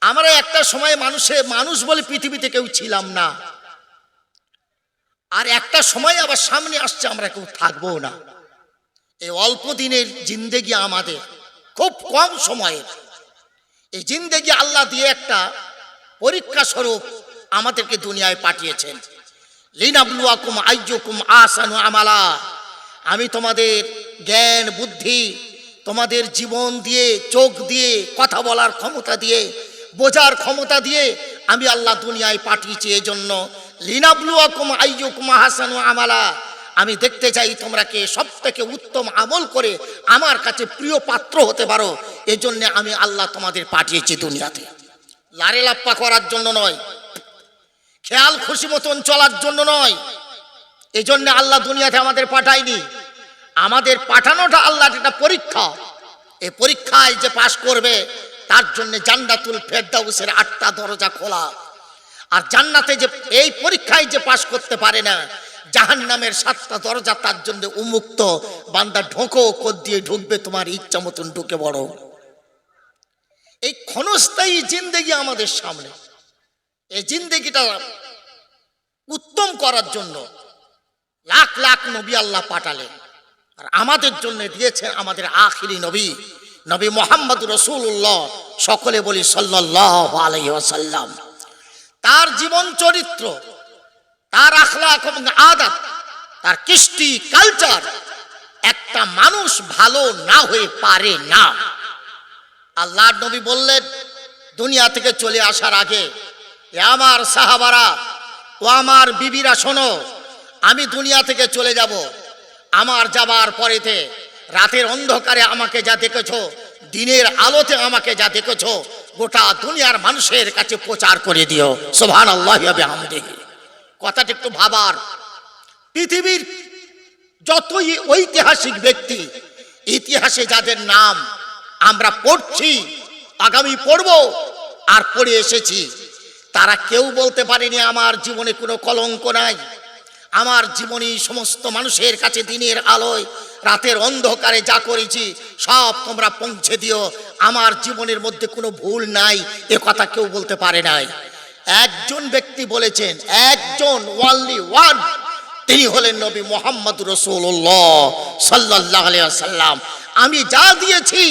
আমরা একটা সময় মানুষ বলে পৃথিবীতে কেউ ছিলাম না, আর একটা সময় আবার সামনে আসছে আমরা কেউ থাকবো না। এই অল্প দিনের জিন্দেগি আমাদের, খুব কম সময়ের এই জিন্দেগি আল্লাহ দিয়ে একটা পরীক্ষা স্বরূপ আমাদেরকে দুনিয়ায় পাঠিয়েছেন। লিনাবলুয়াকুম আইয়ুকুম আহসানু আমালা। আমি তোমাদের জ্ঞান বুদ্ধি, তোমাদের জীবন দিয়ে, চোখ দিয়ে, কথা বলার ক্ষমতা দিয়ে, বোঝার ক্ষমতা দিয়ে আমি আল্লাহ দুনিয়ায় পাঠিয়েছি। এই জন্য লিনাবলুয়াকুম আইয়ুকুম আহসানু আমালা, আমি দেখতে চাই তোমরা কে সব থেকে উত্তম আমল করে আমার কাছে প্রিয় পাত্র হতে পারো। এই জন্য আমি আল্লাহ তোমাদের পাঠিয়েছি দুনিয়াতে। লারে লাপ্পা করার জন্য নয়, খেয়াল খুশি মতন চলার জন্য নয়। এই জন্য আল্লাহ দুনিয়াতে আমাদের পাঠায়নি। আমাদের পাঠানোটা আল্লাহর একটা পরীক্ষা। এই পরীক্ষায় যে পাশ করবে তার জন্য জান্নাতুল ফেরদাউসের 8টা দরজা খোলা। আর জান্নাতে যে এই পরীক্ষায় যে পাশ করতে পারে না, জাহান্নামের 7টা দরজা তার জন্য উন্মুক্ত। বান্দা ঢোকো, কোদ দিয়ে ঢুকবে তোমার ইচ্ছা মতন ঢুকে বড়। এই ক্ষণস্থায়ী জিন্দেগি আমাদের সামনে, এই জিন্দেগিটা উত্তম করার জন্য লাখ লাখ নবী আল্লাহ পাঠালেন। আর আমাদের জন্য দিয়েছেন আমাদের আখিরি নবী, নবী মুহাম্মদ রাসূলুল্লাহ। সকলে বলি সাল্লাল্লাহু আলাইহি ওয়াসাল্লাম। তার জীবন চরিত্র, তার আখলাক এবং আদত, তার কৃষ্টি কালচার একটা মানুষ ভালো না হয়ে পারে না। আল্লাহর নবী বললেন দুনিয়া থেকে চলে আসার আগে, এ আমার সাহাবারা ও আমার বিবিরা শোনো, আমি দুনিয়া থেকে চলে যাব। আমার যাবার পরেতে রাতের অন্ধকারে আমাকে যা দেখেছো, দিনের আলোতে আমাকে যা দেখেছো, গোটা দুনিয়ার মানুষের কাছে প্রচার করে দিও। সুবহানাল্লাহি ওয়া বিহামদিহি। কথাটা একটু ভাবার। পৃথিবীর যতই ঐতিহাসিক ব্যক্তি, ইতিহাসে যাদের নাম আমরা পড়ছি, আগামী পড়ব আর পড়ে এসেছি, তারা কেউ বলতে পারেনি আমার জীবনে কোনো কলঙ্ক নাই। আমার জীবনী সমস্ত মানুষের কাছে দিনের আলোয় রাতের অন্ধকারে যা করেছি সব তোমরা পৌঁছে দিও, আমার জীবনের মধ্যে কোনো ভুল নাই, এ কথা কেউ বলতে পারে নাই। একজন ব্যক্তি বলেছেন, একজন, ওয়ানলি ওয়ান, তিনি হলেন নবী মুহাম্মদ রাসূলুল্লাহ সাল্লাল্লাহু আলাইহি ওয়াসাল্লাম। আমি যা দিয়েছি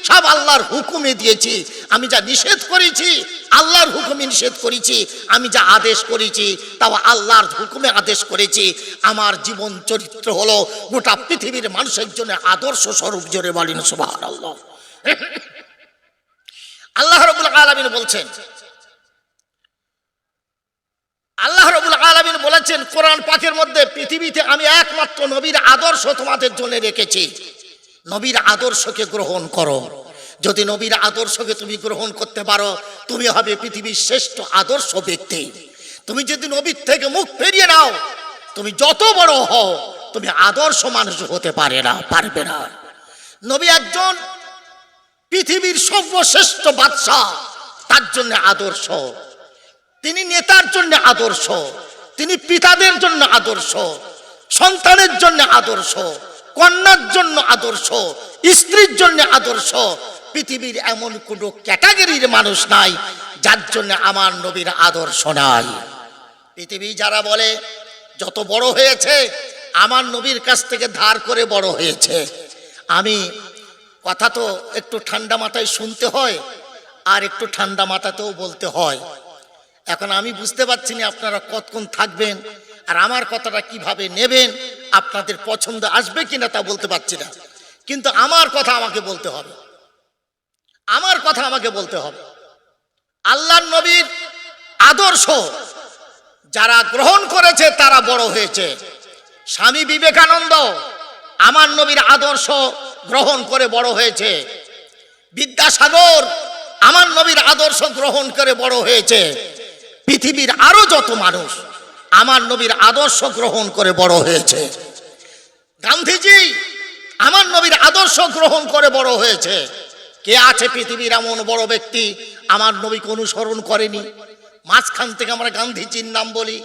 সব আল্লাহর হুকুমে দিয়েছি। আমি যা নিষেধ করেছি আল্লাহর হুকুমে নিষেধ করেছি। আমি যা আদেশ করেছি তাও আল্লাহর হুকুমে আদেশ করেছি। আমার জীবন চরিত্র হলো গোটা পৃথিবীর মানুষের জন্য আদর্শ স্বরূপ। জোরে বলেন সুবহানাল্লাহ। আল্লাহ রাব্বুল আলামিন বলছেন, আল্লাহ রাব্বুল আলামিন বলেছেন কোরআন পাকের মধ্যে, পৃথিবীতে আমি একমাত্র নবীর আদর্শ তোমাদের জন্য রেখেছি। নবীর আদর্শকে গ্রহণ করো। যদি নবীর আদর্শকে তুমি গ্রহণ করতে পারো, তুমি হবে পৃথিবীর শ্রেষ্ঠ আদর্শ ব্যক্তি। তুমি যদি নবীর থেকে মুখ ফিরিয়ে নাও, তুমি যত বড় হও, তুমি আদর্শ মানুষ হতে পারবে না। নবী একজন পৃথিবীর সর্বশ্রেষ্ঠ বাদশাহ, তার জন্য আদর্শ। তিনি নেতার জন্য আদর্শ, তিনি পিতাদের জন্য আদর্শ, সন্তানের জন্য আদর্শ, কন্যার জন্য আদর্শ, স্ত্রীর জন্য আদর্শ। পৃথিবীর এমন কোনো ক্যাটাগরির মানুষ নাই যার জন্য আমার নবীর আদর্শ নাই। পৃথিবী যারা বলে যত বড় হয়েছে আমার নবীর কাছ থেকে ধার করে বড় হয়েছে, আমি কথা তো একটু ঠান্ডা মাথায় শুনতে হয় আর একটু ঠান্ডা মাথাতেও বলতে হয়। এখন আমি বুঝতে পারছি না আপনারা কতক্ষণ থাকবেন আর আমার কথাটা কিভাবে নেবেন, আপনাদের পছন্দ আসবে কিনা তা বলতে পারছি না। কিন্তু আমার কথা আমাকে বলতে হবে, আমার কথা আমাকে বলতে হবে। আল্লাহর নবীর আদর্শ যারা গ্রহণ করেছে তারা বড় হয়েছে। স্বামী বিবেকানন্দ আমার নবীর আদর্শ গ্রহণ করে বড় হয়েছে। বিদ্যাসাগর আমার নবীর আদর্শ গ্রহণ করে বড় হয়েছে। পৃথিবীর আরো যত মানুষ আমার নবীর আদর্শ গ্রহণ করে বড় হয়েছে। গান্ধীজি আমার নবীর আদর্শ গ্রহণ করে বড় হয়েছে। কে আছে পৃথিবীর এমন বড় ব্যক্তি আমার নবীকে অনুসরণ করেনি? মাঝখান থেকে আমরা গান্ধীজির নাম বলি,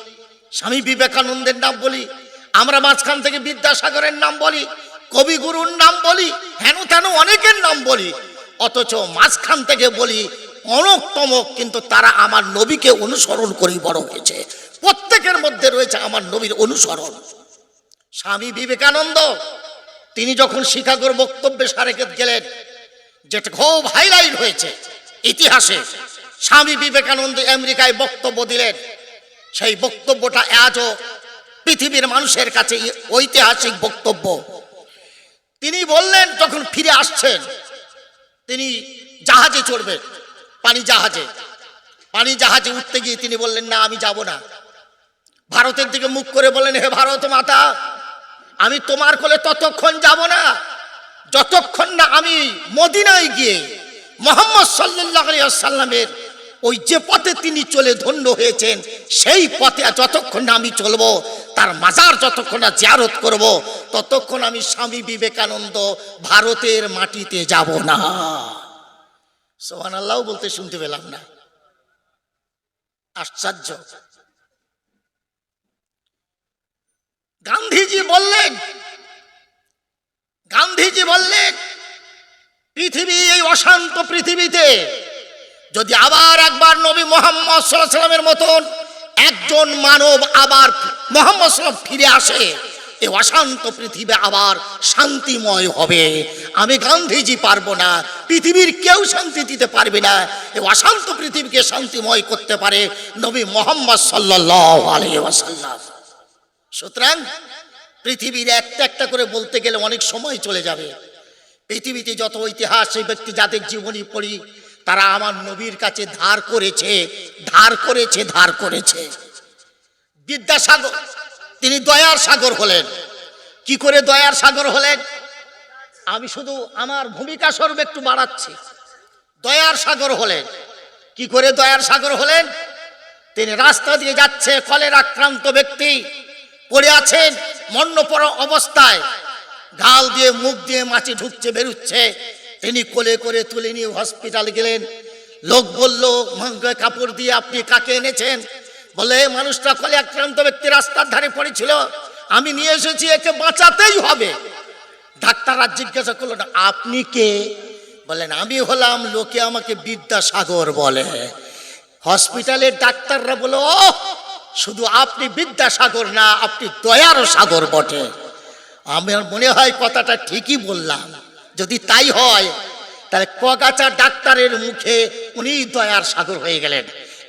স্বামী বিবেকানন্দের নাম বলি, আমরা মাঝখান থেকে বিদ্যাসাগরের নাম বলি, কবিগুরুর নাম বলি, হেন তেন অনেকের নাম বলি, অথচ মাঝখান থেকে বলি অনেকতম, কিন্তু তারা আমার নবীকে অনুসরণ করেই বড় হয়েছে। প্রত্যেকের মধ্যে রয়েছে আমার নবীর অনুসরণ। স্বামী বিবেকানন্দ তিনি যখন শিকাগোর বক্তব্যে সারেকেত গেলেন, যেটা খুব হাইলাইট হয়েছে ইতিহাসে, স্বামী বিবেকানন্দ আমেরিকায় বক্তব্য দিলেন। সেই বক্তব্যটা আজও পৃথিবীর মানুষের কাছে ঐতিহাসিক বক্তব্য। তিনি বললেন যখন ফিরে আসছেন, তিনি জাহাজে চড়বেন, পানি জাহাজে উঠতে গিয়ে তিনি বললেন, না আমি যাব না। ভারতের দিকে মুখ করে বললেন, হে ভারত মাতা, আমি তোমার কোলে ততক্ষণ যাব না যতক্ষণ না আমি মদিনায় গিয়ে মুহাম্মদ সাল্লাল্লাহু আলাইহি ওয়াসাল্লামের ওই যে পথে তিনি চলে ধন্য হয়েছেন সেই পথে যতক্ষণ না আমি চলবো, তার মাজার যতক্ষণ না জিয়ারত করব, ততক্ষণ আমি স্বামী বিবেকানন্দ ভারতের মাটিতে যাব না। সুবহানাল্লাহ বলতে শুনতে পেলাম না, আশ্চর্য। গান্ধীজি বললেন পৃথিবী, এই অশান্ত পৃথিবীতে যদি আবার একবার নবী মুহাম্মদ সাল্লাল্লাহু আলাইহি ওয়াসাল্লামের মতন একজন মানব আবার মুহাম্মদ সাল্লাল্লাহু আলাইহি ওয়াসাল্লাম ফিরে আসে, এই অশান্ত পৃথিবী আবার শান্তিময় হবে। আমি গান্ধীজি পারবো না, পৃথিবীর কেউ শান্তি দিতে পারবে না। এই অশান্ত পৃথিবীকে শান্তিময় করতে পারে নবী মুহাম্মদ সাল্লাল্লাহু আলাইহি ওয়াসাল্লাম। সুতরাং পৃথিবীর একটা একটা করে বলতে গেলে অনেক সময় চলে যাবে। পৃথিবীতে যত ঐতিহাসিক ব্যক্তি যাদের জীবনী পড়ি, তারা আমার নবীর কাছে ধার করেছে। বিদ্যাসাগর তিনি দয়ার সাগর হলেন। কি করে দয়ার সাগর হলেন? আমি শুধু আমার ভূমিকা স্বরূপ একটু বাড়াচ্ছি। দয়ার সাগর হলেন কি করে? দয়ার সাগর হলেন, তিনি রাস্তা দিয়ে যাচ্ছে, কলেরা আক্রান্ত ব্যক্তি পড়ে আছেন মরণপর অবস্থায়, গাল দিয়ে মুখ দিয়ে মাছি ঢুকছে বেরুচ্ছে, তিনি কোলে করে তুলে নিয়ে হসপিটাল গেলেন। লোক বলল, কাপড় দিয়ে আপনি কাকে এনেছেন? বলে, মানুষটা কলে আক্রান্ত ব্যক্তি রাস্তার ধারে পড়েছিল, আমি নিয়ে এসেছি, একে বাঁচাতেই হবে। ডাক্তাররা জিজ্ঞাসা করলেন, আপনি কে? বলেন, আমি হলাম, লোকে আমাকে বিদ্যাসাগর বলে। হসপিটালের ডাক্তাররা বলো, শুধু আপনি বিদ্যাসাগর না, আপনি দয়ার সাগর বটে। আমার মনে হয় কথাটা ঠিকই বললাম। যদি তাই হয় তাহলে কগাছা ডাক্তারের মুখে উনি দয়ার সাগর হয়ে গেলেন,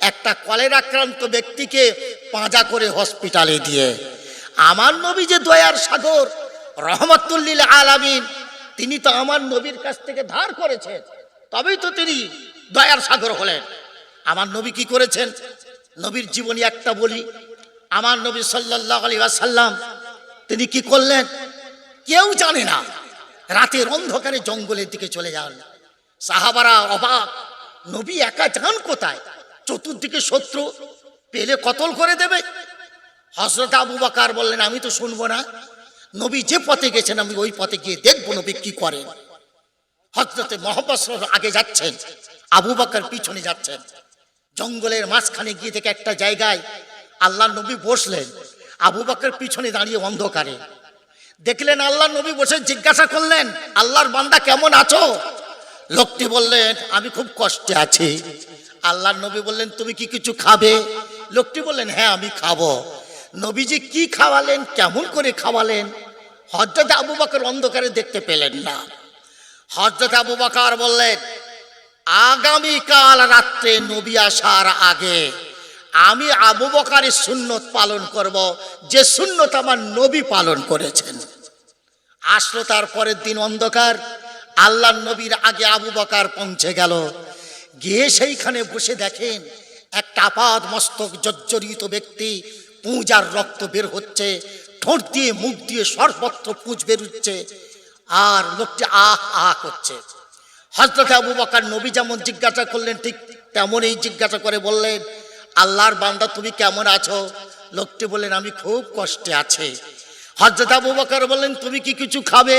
একটা কলেরা আক্রান্ত ব্যক্তিকে পাঁজা করে হসপিটালে দিয়ে। আমার নবী যে দয়ার সাগর, রহমাতুল লিল আলামিন, তিনি তো আমার নবীর কাছ থেকে ধার করেছেন, তবেই তো তিনি দয়ার সাগর হলেন। আমার নবী কি করেছেন? নবীর জীবনী একটা বলি। আমার নবী সাল্লাল্লাহু আলাইহি ওয়াসাল্লাম তিনি কি করলেন কেউ জানে না। রাতের অন্ধকারে জঙ্গলের দিকে চলে যান। সাহাবারা অবাক, নবী একা যান কোথায়? চতুর্দিকে শত্রু, পেলে কতল করে দেবে। হযরত আবু বকর বললেন, আমি তো শুনবো না, নবী যে পথে গেছেন আমি ওই পথে গিয়ে দেখবো নবী কি করেন। হযরতে মুহাম্মদ সাল্লাল্লাহু আগে যাচ্ছেন, আবু বকর পিছনে যাচ্ছেন। জঙ্গলের মাঝখানে গিয়ে থেকে একটা জায়গায় আল্লাহর নবী বসলেন, আবু বকর পিছনে দাঁড়িয়ে অন্ধকারে দেখলেন আল্লাহর নবী বসে। জিজ্ঞাসা করলেন, আল্লাহর বান্দা কেমন আছো? লোকটি বললেন, আমি খুব কষ্টে আছি। আল্লাহর নবী বললেন, তুমি কি কিছু খাবে? লোকটি বললেন, হ্যাঁ আমি খাবো। নবীজি কি খাওয়ালেন, কেমন করে খাওয়ালেন? হযরত আবু বকর অন্ধকারে দেখতে পেলেন না। হযরত আবু বকর বললেন, আগামীকাল রাত্রে নবী আসার আগে আমি আবু বকরের সুন্নত পালন করব, যে সুন্নত আমার নবী পালন করেছেন। আসলো তার পরের দিন অন্ধকার, আল্লাহর নবীর আগে আবু বকর পৌঁছে গেল। গিয়ে সেইখানে বসে দেখেন একটা আপাদ মস্তক জর্জরিত ব্যক্তি, পুঁজার রক্ত বের হচ্ছে, ঠোঁট দিয়ে মুখ দিয়ে সর্বত্র পুঁজ বেরোচ্ছে, আর লোকটি আহ আহ করছে। হযরত আবু বকর নবী যেমন জিজ্ঞাসা করলেন ঠিক তেমনই জিজ্ঞাসা করে বললেন, আল্লাহর বান্দা তুমি কেমন আছো? লোকটি বললেন, আমি খুব কষ্টে আছি। হযরত আবু বকর বললেন, তুমি কি কিছু খাবে?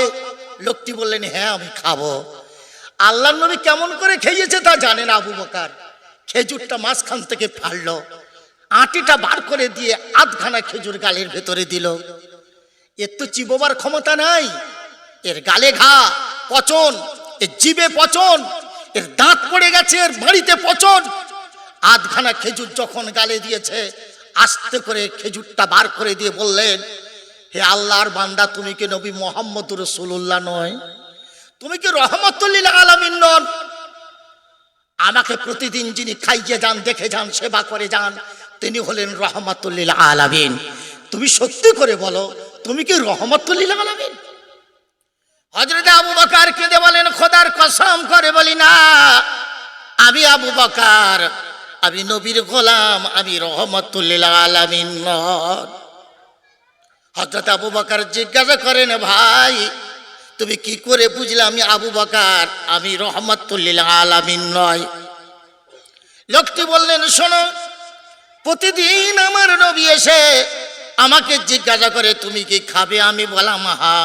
লোকটি বললেন, হ্যাঁ আমি খাবো। আল্লাহর নবী কেমন করে খেয়েছে তা জানেন আবু বকর। খেজুরটা মাঝখান থেকে ফাড়লো, আটিটা বার করে দিয়ে আধখানা খেজুর গালের ভেতরে দিল। এর তো চিবোবার ক্ষমতা নাই, এর গালে ঘা, পচন, এর জিভে পচন, এর দাঁত পড়ে গেছে, এর বাড়িতে পচন। আধখানা খেজুর যখন গালে দিয়েছে, আস্তে করে খেজুরটা বার করে দিয়ে বললেন, হে আল্লাহর বান্দা, তুমি কি নবী মুহাম্মদ রাসূলুল্লাহ নয়? তুমি কি রহমতুল লিল আলামিন নন? আমাকে প্রতিদিন যিনি খাইয়ে যান, দেখে যান, সেবা করে যান, তিনি হলেন রহমতুল লিল আলামিন। তুমি সত্যি করে বলো, তুমি কি রহমতুল লিল আলামিন? হযরত আবু বকর কেঁদে বলেন, খোদার কসম করে বলি না, আমি আবু বকর, আমি নবীর গোলাম, আমি রহমতুল লিল আলামিন নন। হযরত আবু বকর জিজ্ঞাসা করেন, ভাই তুমি কি করে বুঝলে আমি আবু বকর, আমি রহমতুল লিল আলামিন নয়? লোকটি বললেন, শোনো, প্রতিদিন আমার নবী এসে আমাকে জিজ্ঞাসা করে, তুমি কি খাবে? আমি বললাম হা।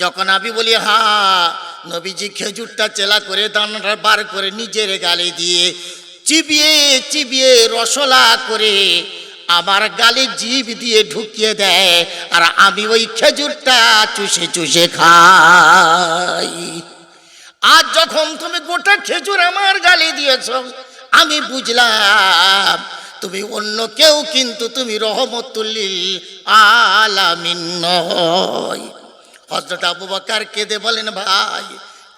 যখন আমি বলি হা, নবীজি খেজুরটা চেলা করে দানাটা বার করে নিজের গালে দিয়ে চিবিয়ে চিবিয়ে রসলা করে আমার গালে জিভ দিয়ে ঢুকিয়ে দেয়, আর আমি ওই খেজুরটা চুষে চুষে খাই। আজ যখন তুমি গোটা খেজুর আমার গালে দিয়েছ, আমি বুঝলাম তুমি অন্য কেউ, কিন্তু তুমি রহমতুল লিল আলামিন নয়। হযরত আবু বকর কেঁদে বলেন, ভাই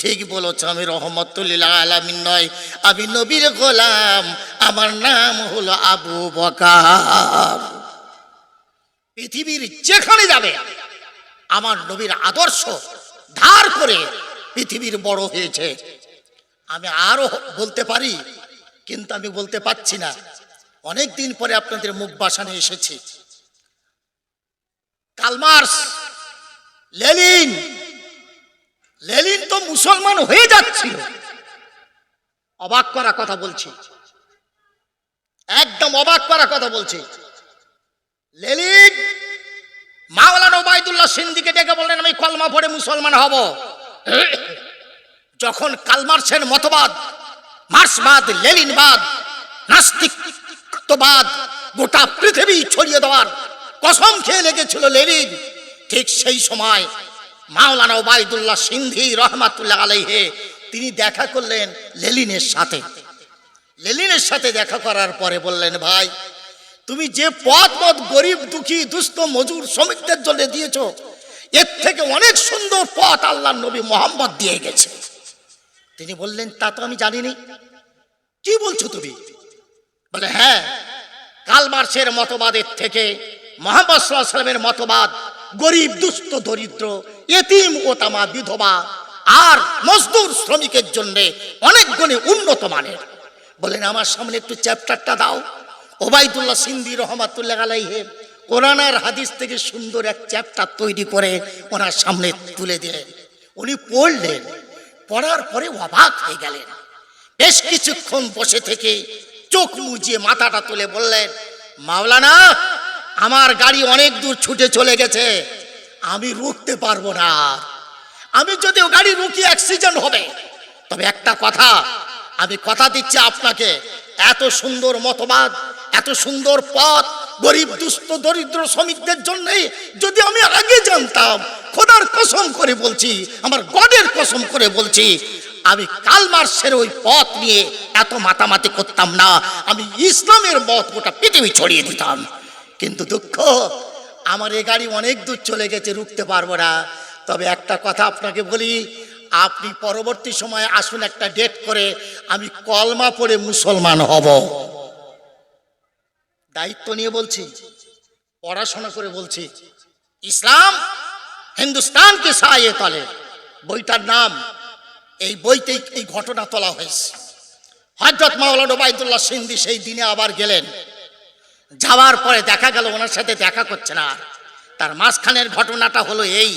ঠিক বলেছ, আমি রহমতুল লিল আলামিন নয়, আমি নবীর গোলাম, আমার নাম হলো আবু বকর। পৃথিবীর যেখানে যাবে আমার নবীর আদর্শ ধার করে পৃথিবীর বড় হয়েছে। আমি আরো বলতে পারি, কিন্তু আমি বলতে পারছি না। অনেক দিন পরে আপনাদের মুখ বাসানে এসেছি। কার্ল মার্কস, লেনিন, লেনিন তো মুসলমান হয়ে যাচ্ছিল। অবাক করা কথা বলছি, একদম অবাক করা কথা বলছি। লেনিন মাওলানা ওবায়দুল্লাহ সিন্দিকে ডেকে বললেন, আমি কলমা পড়ে মুসলমান হব। যখন কার্ল মার্কসের মতবাদ, মার্ক্সবাদ, লেনিনবাদ, নাস্তিকবাদ গোটা পৃথিবী ছড়িয়ে দেওয়ার কসম খেয়ে লেগেছিল লেনিন, ঠিক সেই সময় মাওলানা ওবায়দুল্লাহ সিন্ধি রহমাতুল্লাহ আলাইহি তিনি দেখা করলেন লেনিনের সাথে। লেনিনের সাথে দেখা করার পরে বললেন, ভাই তুমি যে পথ গরিব দুঃখী দুস্থ মজুর শ্রমিকদের জন্য দিয়েছো, এর থেকে অনেক সুন্দর পথ আল্লাহর নবী মুহাম্মদ দিয়ে গেছে। তিনি বললেন, তা তো আমি জানিনি, কি বলছো তুমি? বলে, হ্যাঁ, কার্ল মার্কসের মতবাদের থেকে মুহাম্মদ সাল্লাল্লাহু আলাইহি ওয়াসাল্লামের মতবাদ গরিব দুস্থ দরিদ্র ইতিম ওতামা বিধবা আর মজদুর শ্রমিকের জন্য অনেক গুণে উন্নত মানের। বলেন, আমার সামনে একটু চ্যাপ্টারটা দাও। ওবায়দুল্লাহ সিন্ধি রহমাতুল্লাহ আলাইহি কোরআন আর হাদিস থেকে সুন্দর এক চ্যাপ্টার তৈরি করে ওনার সামনে তুলে দিলেন। উনি পড়লেন, পড়ার পরে অবাক হয়ে গেলেন। বেশ কিছুক্ষণ বসে থেকে চোখ মুজিয়ে মাথাটা তুলে বললেন, মাওলানা, আমার গাড়ি অনেক দূর ছুটে চলে গেছে, আমি রুখতে পারবো না। আমি যদিও গাড়ি রুকি অ্যাক্সিডেন্ট হবে, তবে একটা কথা, আমি কথা দিচ্ছি আপনাকে, এত সুন্দর মতবাদ, এত সুন্দর পথ গরিব দুস্থ দরিদ্র শ্রমিকদের জন্য যদি আমি আগে জানতাম, খোদার কসম করে বলছি, আমার গডের কসম করে বলছি, আমি কার্ল মার্কসের ওই পথ নিয়ে এত মাতামাতি করতাম না, আমি ইসলামের মত গোটা পৃথিবী ছড়িয়ে দিতাম। কিন্তু দুঃখ, আমার এই গাড়ি অনেক দূর চলে গেছে, রুখতে পারবো না। তবে একটা কথা আপনাকে বলি, আপনি পরবর্তী সময়ে আসুন, একটা ডেট করে আমি কলমা পড়ে মুসলমান হব। দায়িত্ব নিয়ে বলছি, পড়াশোনা করে বলছি। ইসলাম হিন্দুস্তান কে সায়ে তলে, বইটার নাম। এই বইতেই এই ঘটনা তোলা হয়েছে। হযরত মাওলানা ওবায়দুল্লাহ সিন্ধি সেই দিনে আবার গেলেন। যাওয়ার পরে দেখা গেল ওনার সাথে দেখা করছে না। তার মাঝখানের ঘটনাটা হলো এই,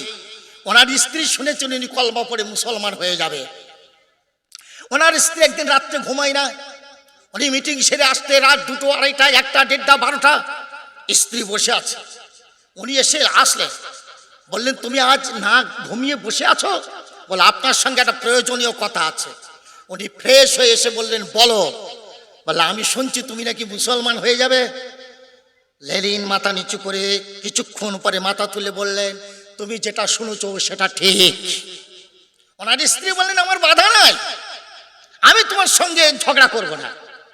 ওনার স্ত্রী শুনেছেন উনি কলমা পড়ে মুসলমান হয়ে যাবে। ওনার স্ত্রী একদিন রাত্রে ঘুমায় না, উনি মিটিং সেরে আসতে রাত 2টো 2:30 1টা 1:30 12টা, স্ত্রী বসে আছে। উনি এসে আসলেন, বললেন, তুমি আজ না ঘুমিয়ে বসে আছো? বলে, আপনার সঙ্গে একটা প্রয়োজনীয় কথা আছে। উনি ফ্রেশ হয়ে এসে বললেন, বলো। বলে, আমি শুনছি তুমি নাকি মুসলমান হয়ে যাবে। লেনিন মাথা নিচু করে কিছুক্ষণ পরে মাথা তুলে বললেন, তুমি যেটা শুনেছো সেটা ঠিক। ওনার স্ত্রী বললেন, আমার বাধা নাই, আমি তোমার সঙ্গে ঝগড়া করব না,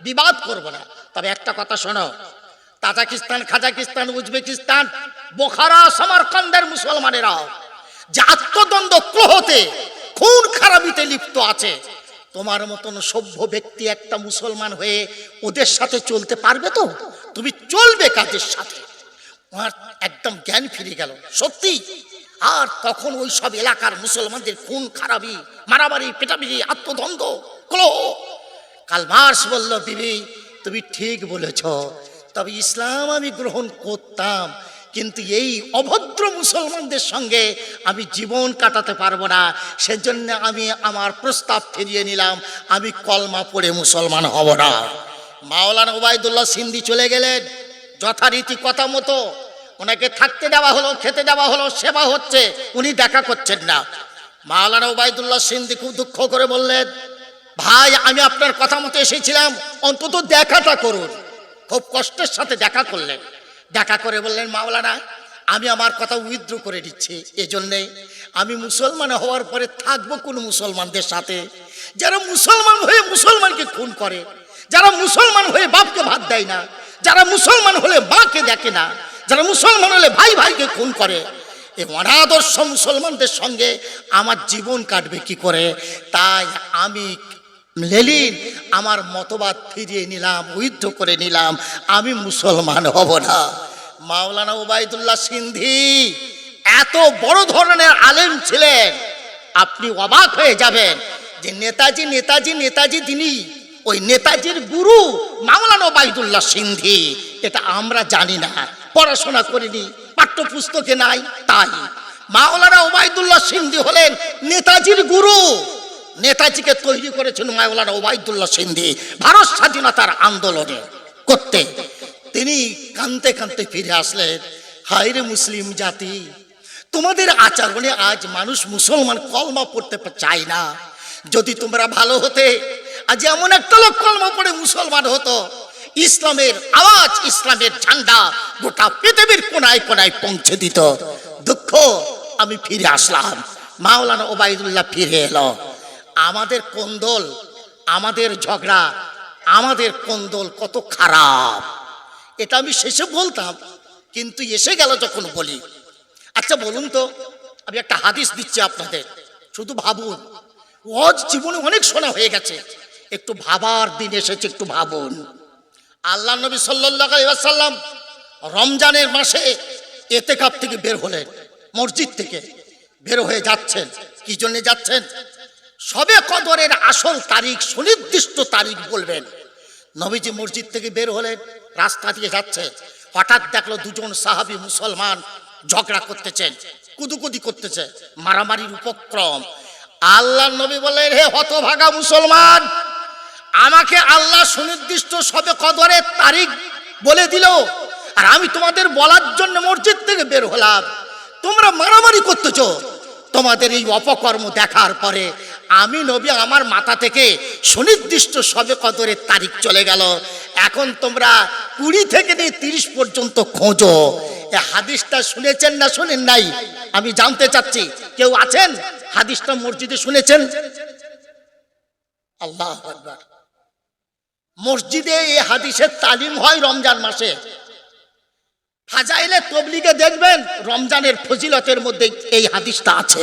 বিবাদ করব না। তবে একটা কথা শোনো, তাজাকিস্তান, খাজাকিস্তান, উজবেকিস্তান, বোখারা, সামারকান্দের মুসলমানেরা যে আত্মদ্বন্দ্ব, ক্রোহতে, খুন খারাপিতে লিপ্ত আছে, তোমার মতন সভ্য ব্যক্তি একটা মুসলমান হয়ে ওদের সাথে চলতে পারবে তো? তুমি চলবে কাদের সাথে? তোমার একদম জ্ঞান ফিরে গেল সত্যি। আর তখন ওই সব এলাকার মুসলমানদের খুন খারাপি, মারামারি, পেটাপিটি, আত্মদ্বন্দ্ব, ক্রোহ। কার্ল মার্কস বলল, বিবি তুমি ঠিক বলেছ, তবে ইসলাম আমি গ্রহণ করতাম, কিন্তু এই অভদ্র মুসলমানদের সঙ্গে আমি জীবন কাটাতে পারবো না। সেজন্য আমি আমার প্রস্তাব ফিরিয়ে নিলাম, আমি কলমা পড়ে মুসলমান হব না। মাওলানা ওবায়দুল্লাহ সিন্ধি চলে গেলেন। যথারীতি কথা মতো ওনাকে থাকতে দেওয়া হলো, খেতে দেওয়া হলো, সেবা হচ্ছে, উনি দেখা করছেন না। মাওলানা ওবায়দুল্লাহ সিন্ধি খুব দুঃখ করে বললেন, ভাই আমি আপনার কথা মতো এসেছিলাম, অন্তত দেখাটা করুন। খুব কষ্টের সাথে দেখা করলেন। দেখা করে বললেন, মাওলানা আমি আমার কথা উইথড্র করে দিচ্ছি, এজন্যে আমি মুসলমান হওয়ার পরে থাকবো কোন মুসলমানদের সাথে যারা মুসলমান হয়ে মুসলমানকে খুন করে, যারা মুসলমান হয়ে বাপকে ভাত দেয় না, যারা মুসলমান হলে মাকে দেখে না, যারা মুসলমান হলে ভাই ভাইকে খুন করে। এই অনাদর্শ মুসলমানদের সঙ্গে আমার জীবন কাটবে কি করে? তাই আমি লেলিন আমার মতবাদ ফিরিয়ে নিলাম, উইথড্র করে নিলাম, আমি মুসলমান হব না। মাওলানা ওবায়দুল্লাহ সিন্ধি এত বড় ধরনের আলেম ছিলেন, আপনি অবাক হয়ে যাবেন যে নেতাজি নেতাজি নেতাজি তিনি ওই নেতাজির গুরু মাওলানা ওবায়দুল্লাহ সিন্ধি। এটা আমরা জানি না, পড়াশোনা করিনি, পাঠ্যপুস্তকে নাই। তাই মাওলানা ওবায়দুল্লাহ সিন্ধি হলেন নেতাজির গুরু। নেতাজিকে তৈরি করেছেন মাওলানা ওবায়দুল্লাহ সিন্ধি ভারত স্বাধীনতার আন্দোলনে করতে। তিনি কাঁদতে কাঁদতে ফিরে আসলেন, হায় রে মুসলিম জাতি, তোমাদের আচরণে আজ মানুষ মুসলমান কলমা পড়তে চায় না। যদি তোমরা ভালো হতে, আজ এমন একটা লোক কলমা পড়ে মুসলমান হতো, ইসলামের আওয়াজ, ইসলামের ঝান্ডা গোটা পৃথিবীর কোনায় কোনায় পৌঁছে দিত। দুঃখ আমি ফিরে আসলাম, মাওলানা ওবায়দুল্লাহ ফিরে এলো। আমাদের কোন্দল, আমাদের ঝগড়া, আমাদের কোন্দল কত খারাপ, এটা আমি শেষে বলতাম, কিন্তু এসে গেল যখন বলি। আচ্ছা বলুন তো, আমি একটা হাদিস দিচ্ছি আপনাদের, শুধু ভাবুন। ওয়াজ জীবনে অনেক শোনা হয়ে গেছে, একটু ভাবার দিন এসেছে, একটু ভাবুন। আল্লাহ নবী সাল্লাল্লাহু আলাইহি ওয়াসাল্লাম রমজানের মাসে ইতিকাফ থেকে বের হলেন, মসজিদ থেকে বের হয়ে যাচ্ছেন। কি জন্য যাচ্ছেন? শবে কদরের আসল তারিখ, সুনির্দিষ্ট তারিখ বলবেন। নবীজি মসজিদ থেকে বের হলেন, রাস্তা দিয়ে যাচ্ছে, হঠাৎ দেখলো দুজন সাহাবী মুসলমান ঝগড়া করতেছেন, কুদুকুদি করতেছে, মারামারির উপক্রম। আল্লাহ নবী বললেন, হে হতভাগা মুসলমান, আমাকে আল্লাহ সুনির্দিষ্ট শবে কদরের তারিখ বলে দিল, আর আমি তোমাদের বলার জন্য মসজিদ থেকে বের হলাম, তোমরা মারামারি করতেছ। তোমাদের এই অপকর্ম দেখার পরে আমি নবী আমার মাথা থেকে সুনির্দিষ্ট শবে কদরের তারিখ চলে গেল। এখন তোমরা 20 থেকে নিয়ে 30 পর্যন্ত খোঁজো। এই হাদিসটা শুনেছেন না শুনেন নাই আমি জানতে চাচ্ছি। কেউ আছেন হাদিসটা মসজিদে শুনেছেন? আল্লাহু আকবার। মসজিদে এই হাদিসের তালিম হয় রমজান মাসে। ফাজাইলে তবলিগে দেখবেন রমজানের ফজিলতের মধ্যে এই হাদিসটা আছে,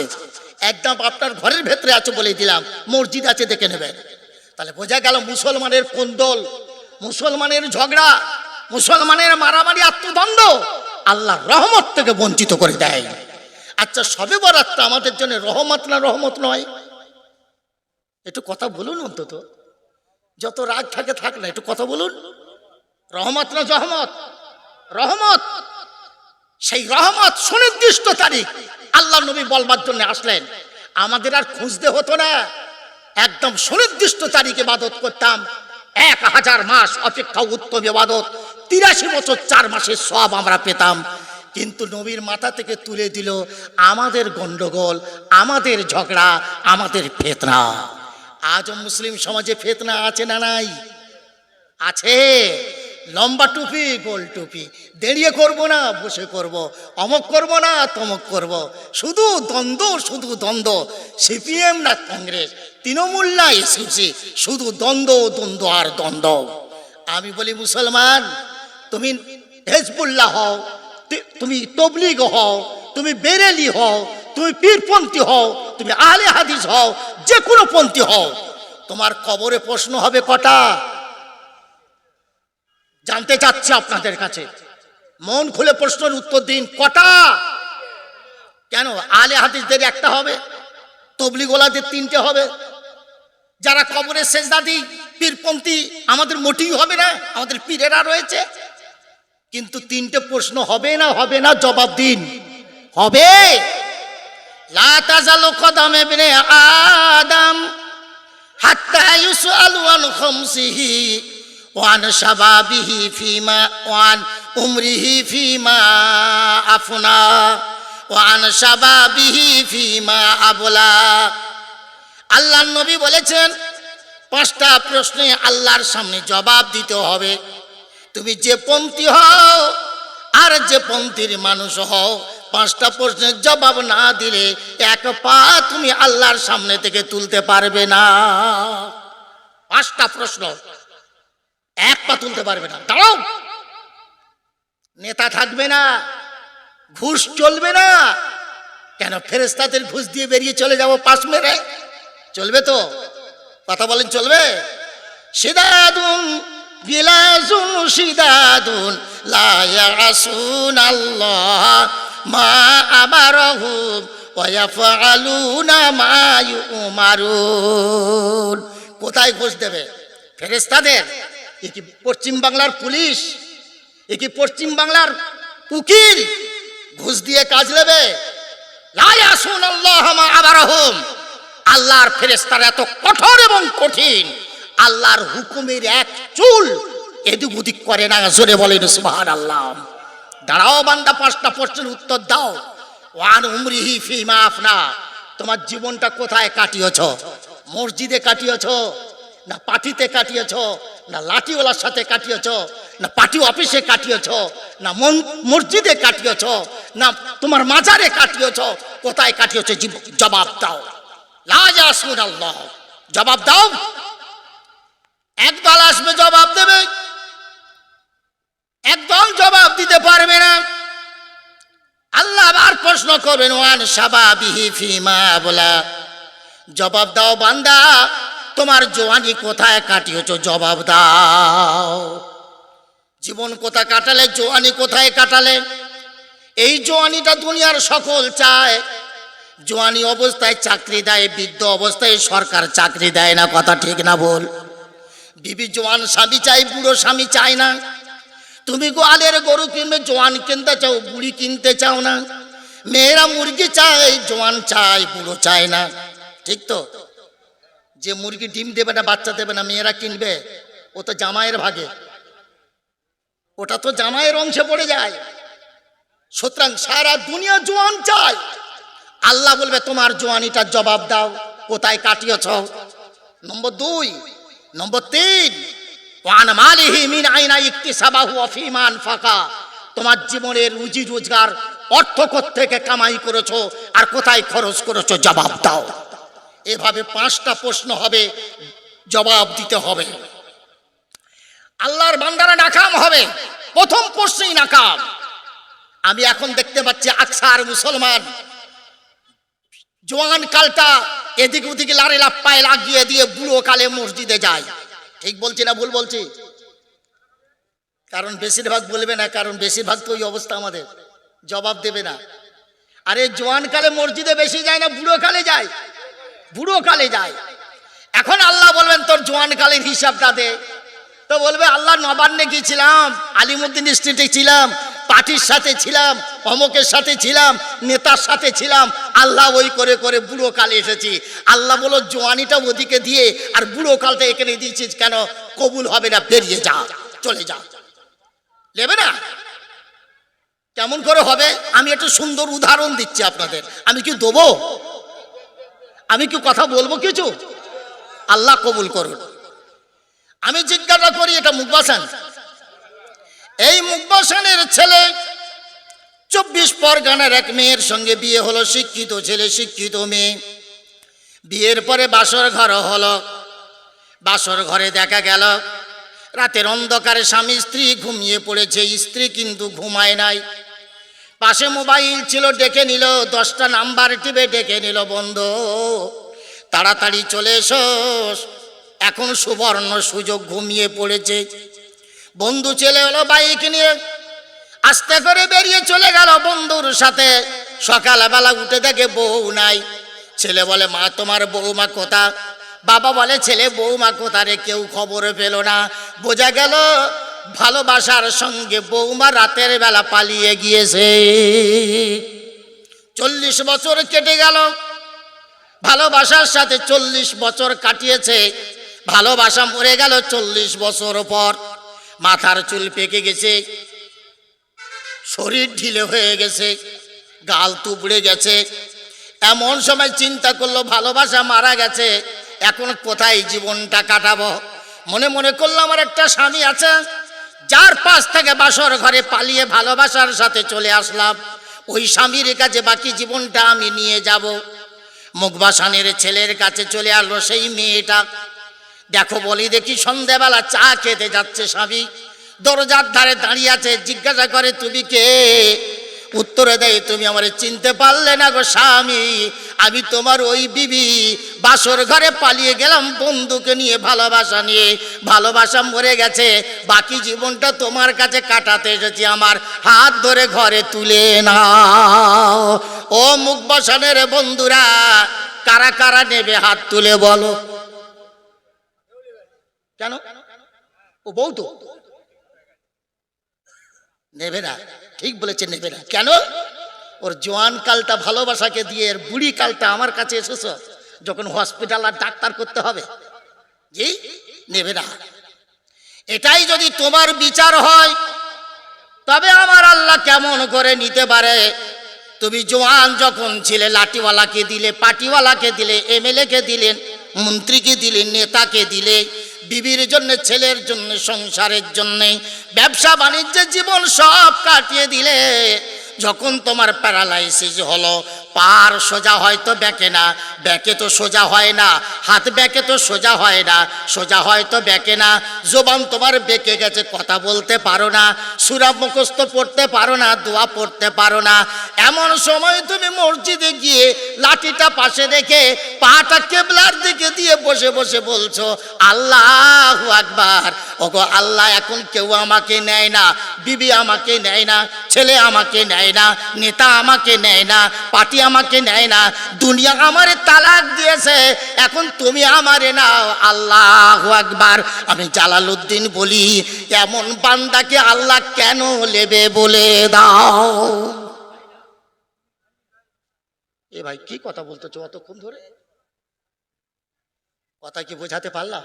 একদম আপনার ঘরের ভেতরে আছে বলে দিলাম, মসজিদ আছে, দেখে নেবেন। তাহলে বোঝা গেল মুসলমানের কোন্দল, মুসলমানের ঝগড়া, মুসলমানের মারামারি, আত্মদ্বন্দ্ব আল্লাহর রহমত থেকে বঞ্চিত করে দেয়। আচ্ছা শবে বরাতটা আমাদের জন্য রহমত না রহমত নয়? একটু কথা বলুন, অন্তত যত রাগ থাকে থাক না, একটু কথা বলুন। রহমত না জহমত? রহমত। সেই রহমত সুনির্দিষ্ট তারিখ আল্লাহ নবী বলবার জন্য আসলেন, আমাদের আর খুঁজতে হতো না, একদম সুনির্দিষ্ট তারিখে ইবাদত করতাম। 1000 মাস অপেক্ষা উত্তম ইবাদত, 83 বছর 4 মাসের সওয়াব আমরা পেতাম। কিন্তু নবীর মাথা থেকে তুলে দিল আমাদের গন্ডগোল, আমাদের ঝগড়া, আমাদের ফিতনা। আজও মুসলিম সমাজে ফিতনা আছে না নাই? আছে। লম্বা টুপি গোল টুপি, দাঁড়িয়ে করব না বসে করব, অমক করব না তমক করব, শুধু দ্বন্দ্ব শুধু দ্বন্দ্ব, সিপিএম না কংগ্রেস, তৃণমূল না এসিপি, শুধু দ্বন্দ্ব দ্বন্দ্ব আর দ্বন্দ্ব। আমি বলি মুসলমান, তুমি হেজবুল্লাহ হও, তুমি তবলিগ হও, তুমি বেরেলি হও, তুমি পীরপন্থী হও, তুমি আহলে হাদিস হও, যে কোনো পন্থী হও, তোমার কবরে প্রশ্ন হবে কটা? জানতে চাচ্ছি আপনাদের কাছে, মন খুলে প্রশ্নের উত্তর দিন, কটা? কেন আহলে হাদিসদের একটা হবে, তবলিগওয়ালাদের তিনটে হবে, যারা কবরে সেজদা দিই পীরপন্থী আমাদের মোটেই হবে না, আমাদের পীরেরা রয়েছে, কিন্তু তিনটে প্রশ্ন হবে না হবে না? জবাব দিন। হবে। লা তাজালু কদাম ইবনে আদম হাত্তা ইউসআলু আন খামসিহি ওয়া আন শাবাবিহি ফিমা ওয়া আন উমরিহি ফিমা আফনা ওয়া আন শাবাবিহি ফিমা আবলা। আল্লাহর নবী বলেছেন, পাঁচটা প্রশ্নে আল্লাহর সামনে জবাব দিতে হবে। তুমি যে পন্থী হও আর যে পন্থীর মানুষ হও, পাঁচটা প্রশ্নের জবাব না দিলে এক পা তুমি আল্লাহর সামনে থেকে তুলতে পারবে না। পাঁচটা প্রশ্ন, এক পা তুলতে পারবে না। দাঁড়াও, নেতা থাকবে না, ঘুষ চলবে না। কেন? ফেরেশতাদের ঘুষ দিয়ে বেরিয়ে চলে যাব পাশ মেরে? চলবে তো? কথা বলেন, চলবে? সিদাদুন গিলাজুন সিদাদুন লা ইয়াসুন আল্লাহ মা আমারহুম ওয়া ইয়াফআলুনা মা ইউমারুন। কোথায় ঘুষ দেবে? ফেরেশতাদের? এ কি পশ্চিম বাংলার পুলিশ? এ কি পশ্চিম বাংলার উকিল? ঘুষ দিয়ে কাজ নেবে? লা ইয়াসুন আল্লাহ মা আমারহুম। আল্লাহর ফেরেশতারা এত কঠোর এবং কঠিন, আল্লাহর হুকুমের এক চুল এদিক ওদিক করে না। জোরে বলেন সুবহানাল্লাহ। দাঁড়াও বান্দা, পাঁচটা প্রশ্নের উত্তর দাও। ওয়ান উমরিহি ফিমা আফনা। তোমার জীবনটা কোথায় কাটিয়েছ? মসজিদে কাটিয়েছ, না পার্টিতে কাটিয়েছ, না লাঠিওয়ালার সাথে কাটিয়েছ, না পার্টি অফিসে কাটিয়েছ, না মসজিদে কাটিয়েছ, না তোমার মাজারে কাটিয়েছ? কোথায় কাটিয়েছ? জবাব দাও। লা ইয়াসুন আল্লাহ। জবাব দাও। একদল আসবে জবাব দেবে, একদল জবাব দিতে পারবে না। আল্লাহ আবার প্রশ্ন করবেন, ওয়ান শাবাবিহি ফিমা বলা। জবাব দাও বান্দা, তোমার জওয়ানি কোথায় কাটিয়েছ? জবাব দাও। জীবন কোথায় কাটালে? জওয়ানি কোথায় কাটালে? এই জওয়ানিটা দুনিয়ার সকল চায়। জওয়ানি অবস্থায় চাকরি দেয়, বৃদ্ধ অবস্থায় সরকার চাকরি দেয় না। কথা ঠিক না বল? বিবি জওয়ান স্বামী চাই, বুড়ো স্বামী চায় না। তুমি গোয়ালের গরু কিনবে, জওয়ান কিনতে চাও, বুড়ি কিনতে চাও না। মেয়েরা মুরগি চায়, জওয়ান চায়, বুড়ো চায় না। ঠিক তো? যে মুরগি ডিম দেবে না, বাচ্চা দেবে না, মেয়েরা কিনবে, ও তো জামাইয়ের ভাগে, ওটা তো জামাইয়ের অংশে পড়ে যায়। সুতরাং সারা দুনিয়া জওয়ান চায়। আল্লাহ বলবে, তোমার জওয়ানিটার জবাব দাও, কোথায় কাটিয়েছ? নম্বর দুই। নম্বর তিন, ওয়ান মালিহি মিন আইনা ইকতিসাবাহু ওয়া ফিমা আনফাকা। তোমার জীবনের রুজি রোজগার অর্থ কোত্থেকে কামাই করেছো আর কোথায় খরচ করেছো? জবাব দাও। এভাবে পাঁচটা প্রশ্ন হবে, জবাব দিতে হবে। আল্লাহর বান্দারা নাকাম হবে, প্রথম প্রশ্নই নাকাম। আমি এখন দেখতে পাচ্ছি আকসার মুসলমান জওয়ান কালটা এদিক ওদিকে লারে লাপ্পায় লাগিয়ে দিয়ে বুড়ো কালে মসজিদে যায়। ঠিক বলছি না ভুল বলছি? কারণ বেশিরভাগ বলবে না, কারণ বেশিরভাগ তো ওই অবস্থা আমাদের, জবাব দেবে না। আরে জওয়ান কালে মসজিদে বেশি যায় না, বুড়ো কালে যায়? বুড়ো কালে যায়। এখন আল্লাহ বলবেন, তোর জওয়ান কালের হিসাবটা দে। তো বলবে, আল্লাহ নবান্নে গিয়েছিলাম, আলিমুদ্দিন স্ট্রিটে ছিলাম, পার্টির সাথে ছিলাম, অমকের সাথে ছিলাম, নেতার সাথে ছিলাম, আল্লাহ ওই করে করে বুড়ো কালে এসেছি। আল্লাহ বলো, জওয়ানিটা ওদিকে দিয়ে আর বুড়ো কালটা এখানে দিয়েছিস কেন? কবুল হবে না, বেরিয়ে যা, চলে যা। নেবে না? কেমন করে হবে? আমি একটা সুন্দর উদাহরণ দিচ্ছি আপনাদের। আমি কি দেবো? আমি কি কথা বলবো কিছু? আল্লাহ কবুল করুন। আমি জিজ্ঞাসা করি, এটা মুখবাসান? এই মুকবাসানের ছেলে 24 পরগনার এক মেয়ের সঙ্গে বিয়ে হলো, শিক্ষিত ছেলে শিক্ষিত মেয়ে। বিয়ের পরে বাসর ঘর হলো। বাসর ঘরে দেখা গেল রাতের অন্ধকারে স্বামী স্ত্রী ঘুমিয়ে পড়েছে, স্ত্রী কিন্তু ঘুমায় নাই। পাশে মোবাইল ছিল, ডেকে নিল, 10টা নাম্বার টিপে ডেকে নিল, বন্ধু তাড়াতাড়ি চলে এসো, এখন সুবর্ণ সুযোগ, ঘুমিয়ে পড়েছে। বন্ধু ছেলে হলো বাইক নিয়ে আস্তে করে বেরিয়ে চলে গেল বন্ধুর সাথে। সকালবেলা উঠে দেখে বউ নাই। ছেলে বলে, মা তোমার বউমা কোথা? বাবা বলে, ছেলে বউমা কোথা রে? কেউ খবর পেল না। বোঝা গেল ভালোবাসার সঙ্গে বউমা রাতের বেলা পালিয়ে গিয়েছে। 40 বছর কেটে গেল, ভালোবাসার সাথে 40 বছর কাটিয়েছে। ভালোবাসা মরে গেল 40 বছর পর। মাথার চুল পেকে গেছে, শরীর ঢিলে হয়ে গেছে, গাল তুবড়ে গেছে। এমন সময় চিন্তা করলো ভালোবাসা মারা গেছে, এখন কোথায় জীবনটা কাটাবো? মনে মনে করলো আমার একটা স্বামী আছে, যার পাশ থেকে বাসর ঘরে পালিয়ে ভালোবাসার সাথে চলে আসলাম, ওই স্বামীর কাছে বাকি জীবনটা আমি নিয়ে যাব। মুকবাসানের ছেলের কাছে চলে আসলো সেই মেয়েটা। দেখো বলি দেখি, সন্ধ্যাবেলা চা খেতে যাচ্ছে স্বামী, দরজার ধারে দাঁড়িয়ে আছে। জিজ্ঞাসা করে, তুমি কে? উত্তরে দেয়, তুমি আমারে চিনতে পারলে না গো স্বামী, আমি তোমার ওই বিবি, বাসর ঘরে পালিয়ে গেলাম বন্ধুকে নিয়ে, ভালোবাসা নিয়ে। ভালোবাসা মরে গেছে, বাকি জীবনটা তোমার কাছে কাটাতে এসেছি, আমার হাত ধরে ঘরে তুলে নাও। ও মুকবাসানের বন্ধুরা, কারা কারা নেবে হাত তুলে বলো? কেন? ও বউ তো নেবে না। ঠিক বলেছে, নেবে না। কেন? ওর জোয়ান কালটা ভালোবাসাকে দিয়ে, এর বুড়ি কালটা আমার কাছে এসেছ, যখন হসপিটাল আর ডাক্তার করতে হবে। জি, নেবে না। এটাই যদি তোমার বিচার হয়, তবে আমার আল্লাহ কেমন করে নিতে পারে? তুমি জোয়ান যখন ছিলে, লাঠিওয়ালাকে দিলে, পাটিওয়ালাকে দিলে, এমএলএ কে দিলেন, মন্ত্রীকে দিলে, নেতাকে দিলে, বিবির জন্য, ছেলের জন্য, সংসারের জন্য, ব্যবসা বাণিজ্যের জীবন সব কাটিয়ে দিলে। যখন তোমার প্যারালাইসিস হলো, পার সোজা হয়তো ব্যাকে না, ব্যাকে তো সোজা হয় না, হাত ব্যাকে তো সোজা হয় না, সোজা হয়তো ব্যাকে না, জবান তোমার বেঁকে গেছে, কথা বলতে পারো না, সূরা মুখস্থ পড়তে পারো না, দোয়া পড়তে পারো না। এমন সময় তুমি মসজিদে গিয়ে লাঠিটা পাশে রেখে পাটা কেবলার দিকে দিয়ে বসে বসে বলছো, আল্লাহু আকবার। ওগো আল্লাহ, এখন কেউ আমাকে নেয় না, বিবি আমাকে নেয় না, ছেলে আমাকে নেয় না, নেতা আমাকে নেয় না, পার্টি আমাকে নেয় না, দুনিয়া আমারে তালাক দিয়েছে, এখন তুমি আমারে নাও। আল্লাহু আকবার। আমি জালালউদ্দিন বলি, এমন বান্দাকে আল্লাহ কেন নেবে বলে দাও। এ ভাই, কি কথা বলতেছো অতক্ষণ ধরে? কথা কি বোঝাতে পারলাম?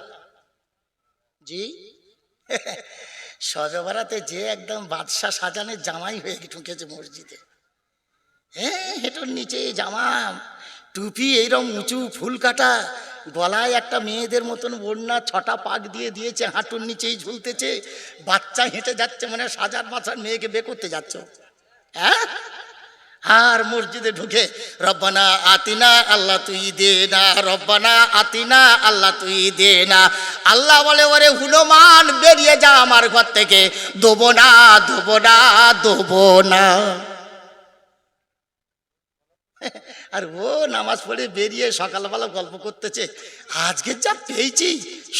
জি। শবে বরাতে যে একদম বাদশাহ সাজানের জামাই হয়ে ঢুকেছে মসজিদে। হ্যাঁ, হেঁটোর নিচে জামা, টুপি এইরকম উঁচু, ফুল কাটা, গলায় একটা মেয়েদের মতন ওড়না 6টা পাক দিয়ে দিয়েছে, হাঁটুর নিচেই ঝুলতেছে, বাচ্চা হেঁটে যাচ্ছে, মানে সাজার মাথার মেয়েকে বে করতে যাচ্ছ। হ্যাঁ, আর মসজিদে ঢুকে রব্বানা আতিনা আল্লাহ তুই দে না, রব্বানা আতিনা আল্লাহ তুই দে না। আল্লাহ বলে, ওরে হুলমান, বেরিয়ে যা আমার ঘর থেকে, দেবো না, দেবো না, দেবো না। আর ও নামাজ পড়ে বেরিয়ে সকালবেলা গল্প করতেছে, আজকে যা পেয়েছি,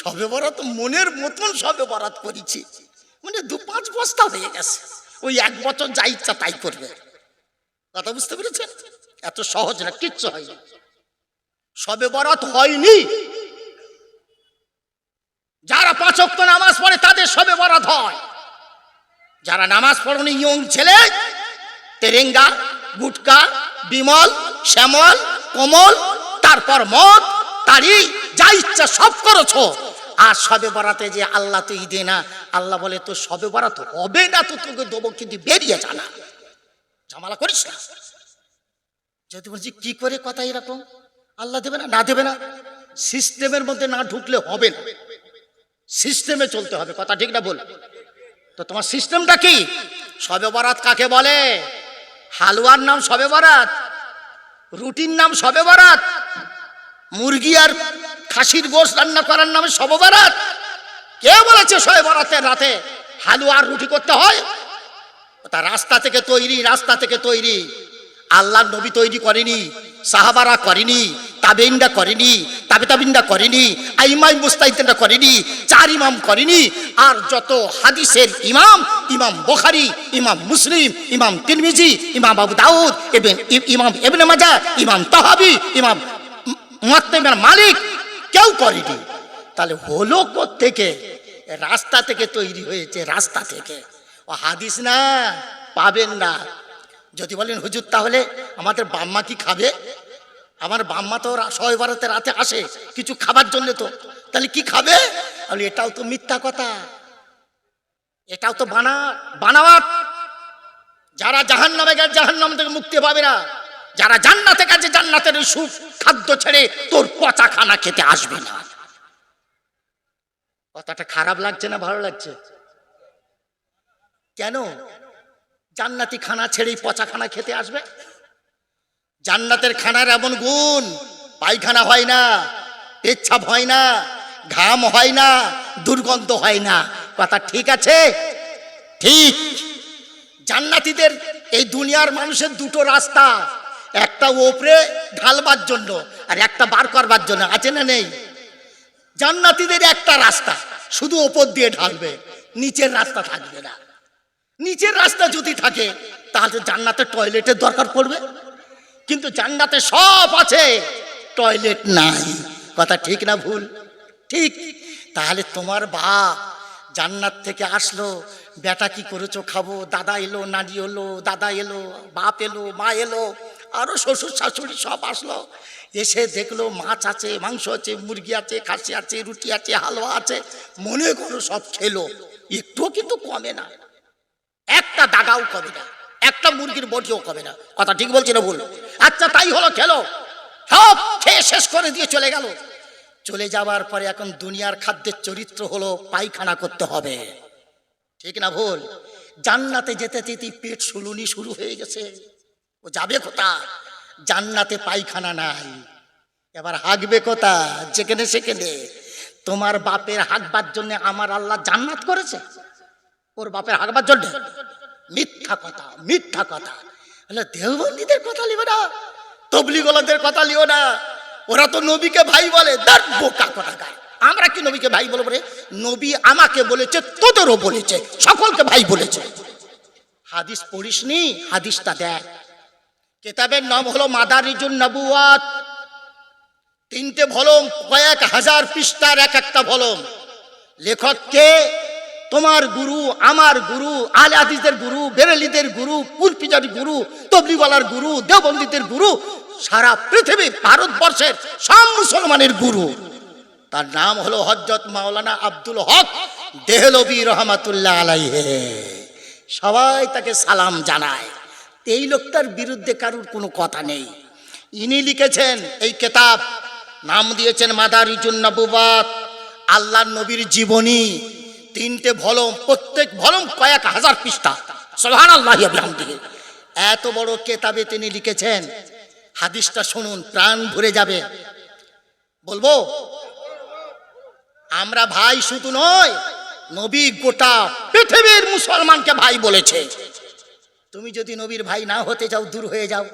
শবে বরাত মনের মতন শবে বরাত করেছি, মানে 2-5 বস্তা হয়ে গেছে, ওই 1 বছর যা ইচ্ছা তাই করবে। কথা বুঝতে পেরেছেন? এত সহজ না, কিচ্ছু হয়নি, শবে বরাত হয়নি। যারা 5 ওয়াক্ত নামাজ পড়ে তাদের শবে বরাত হয়। যারা নামাজ পড়েনি, ইয়ং ছেলে, তেরেঙ্গা, গুটকা, বিমল, শ্যামল, কমল, তারপর মদ, তাড়ি, যা ইচ্ছা সব করেছো, আর শবে বরাতে যে আল্লাহ তুই দে না, আল্লাহ বলে তো শবে বরাত হবে না, তো তোকে দেবো, কিন্তু বেরিয়ে জানা, ঝামেলা করিস না। যদি বলছি কি করে কথা এরকম, আল্লাহ দেবে না, না দেবে না, সিস্টেমের মধ্যে না ঢুকলে হবে না, সিস্টেমে চলতে হবে। কথা ঠিক না বল? তো তোমার সিস্টেমটা কি? শবে বরাত কাকে বলে? হালুয়ার নাম শবে বরাত, রুটির নাম শবে বরাত, মুরগি আর খাসির গোশত রান্না করার নামে শবে বরাত? কে বলেছে শবে বরাতের রাতে হালুয়া আর রুটি করতে হয়? তা রাস্তা থেকে তৈরি, রাস্তা থেকে তৈরি। আল্লাহর নবী তৈরি করেনি, সাহাবারা করেনি, তাবেইনরা করেনি, তাবিনরা করেনি, আইমাই মুস্তাহিদিনরা করেনি, চার ইমাম করেনি। আর যত হাদিসের ইমাম, ইমাম বুখারী, ইমাম মুসলিম, ইমাম তিরমিজি, ইমাম আবু দাউদ, ইমাম ইবনে মাজাহ, ইমাম তাহাবী, ইমাম মুয়াত্তা ইবনে মালিক, কেউ করেনি। তাহলে হলো কোত্থেকে? রাস্তা থেকে তৈরি হয়েছে, রাস্তা থেকে। ও হাদিস না, পাবেন না। যদি বলেন হুজুর তাহলে আমাদের বাম্মা কি খাবে? আমার বাম্মা তো শবে বরাতে রাতে আসে কিছু খাবার জন্য, তো তাহলে কি খাবে? বলে এটাও তো মিথ্যা কথা, এটাও তো বানাওয়াট। যারা জাহান্নামে গেছে জাহান্নাম থেকে মুক্তি পাবে না, যারা জান্নাতে গেছে জান্নাতের সুখ খাদ্য ছেড়ে তোর পচা খানা খেতে আসবে না। কথাটা খারাপ লাগছে না ভালো লাগছে? কেন জান্নাতি খানা ছেড়েই পচা খানা খেতে আসবে? জান্নাতের খানার এমন গুণ, পায়খানা হয় না, পেচ্ছাপ হয় না, ঘাম হয় না, দুর্গন্ধ হয় না। কথা ঠিক আছে? ঠিক। জান্নাতীদের এই দুনিয়ার মানুষের দুটো রাস্তা, একটা ওপরে ঢালবার জন্য আর একটা বার করবার জন্য, আছে না নেই? জান্নাতীদের একটা রাস্তা, শুধু ওপর দিয়ে ঢালবে, নিচের রাস্তা থাকবে না। নিচের রাস্তা যদি থাকে তাহলে জান্নাতে টয়লেটের দরকার পড়বে, কিন্তু জান্নাতে সব আছে, টয়লেট নাই। কথা ঠিক না ভুল? ঠিক। তাহলে তোমার বাপ জান্নাত থেকে আসলো, বেটা কি করেছো খাবো, দাদা এলো, নানি এলো, দাদা এলো, বাপ এলো, মা এলো, আরো শ্বশুর শাশুড়ি সব আসলো। এসে দেখলো মাছ আছে, মাংস আছে, মুরগি আছে, খাসি আছে, রুটি আছে, হালুয়া আছে, মনে করো সব খেলো, একটুও কিন্তু কমে না, একটা দাগাও কমে না, একটা মুরগির বটিও কমে না। কথা ঠিক বলছি না ভুল? আচ্ছা তাই হলো, খেলো, সব খেয়ে শেষ করে দিয়ে চলে গেল। চলে যাওয়ার পরে এখন দুনিয়ার খাদ্যের চরিত্র হলো পায়খানা করতে হবে, ঠিক না ভুল? জান্নাতে যেতে যেতে পেট সুলুনি শুরু হয়ে গেছে, ও যাবে কোথা? জান্নাতে পায়খানা নাই, এবার হাঁকবে কোথা? যেখানে সেখানে। তোমার বাপের হাঁকবার জন্য আমার আল্লাহ জান্নাত করেছে? ওর বাপের হাঁকবার জন্য? মিথ্যা কথা, মিথ্যা কথা। দেওবন্দীদের কথা লিও না, তবলিগলাদের কথা লিও না, ওরা তো নবীকে ভাই বলে। বোকা কোথাকার, আমরা কি নবীকে ভাই বলবো রে? নবী আমাকে বলেছে, তোদেরও বলেছে, সকলকে ভাই বলেছে। হাদিস পড়িসনি? হাদিসটা দেখ। কিতাবের নাম হলো মাদারিজুন নবুয়াত, 3টে ভলম, কয়েক হাজার পৃষ্ঠার এক একটা ভলম। লেখক কে? তোমার গুরু, আমার গুরু, আলে হাদিসদের গুরু, বেরেলিদের গুরু, কুলফিজার গুরু, তবলিগলার গুরু, দেওবন্দীদের গুরু, সারা পৃথিবী ভারতবর্ষের সব মুসলমানের গুরু। তার নাম হলো হযরত মাওলানা আব্দুল হক দেহলভী রহমাতুল্লাহ আলাইহি। সবাই তাকে সালাম জানায়। এই লোকটার বিরুদ্ধে কারুর কোনো কথা নেই। ইনি লিখেছেন এই কিতাব, নাম দিয়েছেন মাদারিজুন নবুওয়াত, আল্লাহর নবীর জীবনী। 3টে ভলম, প্রত্যেক ভলম কয়েক হাজার পৃষ্ঠা। সুবহানাল্লাহি ওয়া বিহামদিহি। এত বড় কিতাবে তিনি লিখেছেন। হাদিসটা শুনুন, প্রাণ ভরে যাবে। বলবো? আমরা ভাই শুধু নয়, নবী গোটা পৃথিবীর মুসলমানকে ভাই বলেছে। তুমি যদি নবীর ভাই না হতে চাও, দূর হয়ে যাও।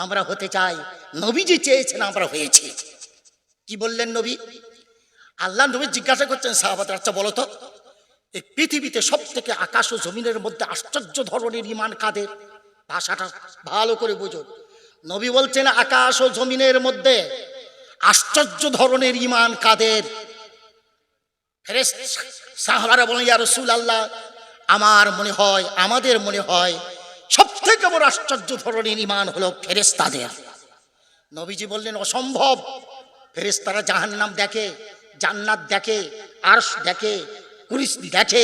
আমরা হতে চাই, নবীজি চেয়েছেন, আমরা হয়েছি। কি বললেন নবী? আল্লাহ নবী জিজ্ঞাসা করছেন সাহাবাদের, আচ্ছা বলো তো, এই পৃথিবীতে সব থেকে আকাশ ও জমিনের মধ্যে আশ্চর্য ধরনের ইমান কাদের? ভাষাটা ভালো করে বুঝো। নবী বলছেন আকাশ ও জমিনের মধ্যে আশ্চর্য ধরনের ইমান কাদের? সাহাবারা বলেন, ইয়া রাসূলুল্লাহ, আমার মনে হয়, আমাদের মনে হয় সব থেকে বড় আশ্চর্য ধরনের ইমান হলো ফেরেশতাদের। নবীজি বললেন অসম্ভব। ফেরেশতারা জাহান্নাম দেখে, জান্নাত দেখে, আরশ দেখে, কুরসি দেখে,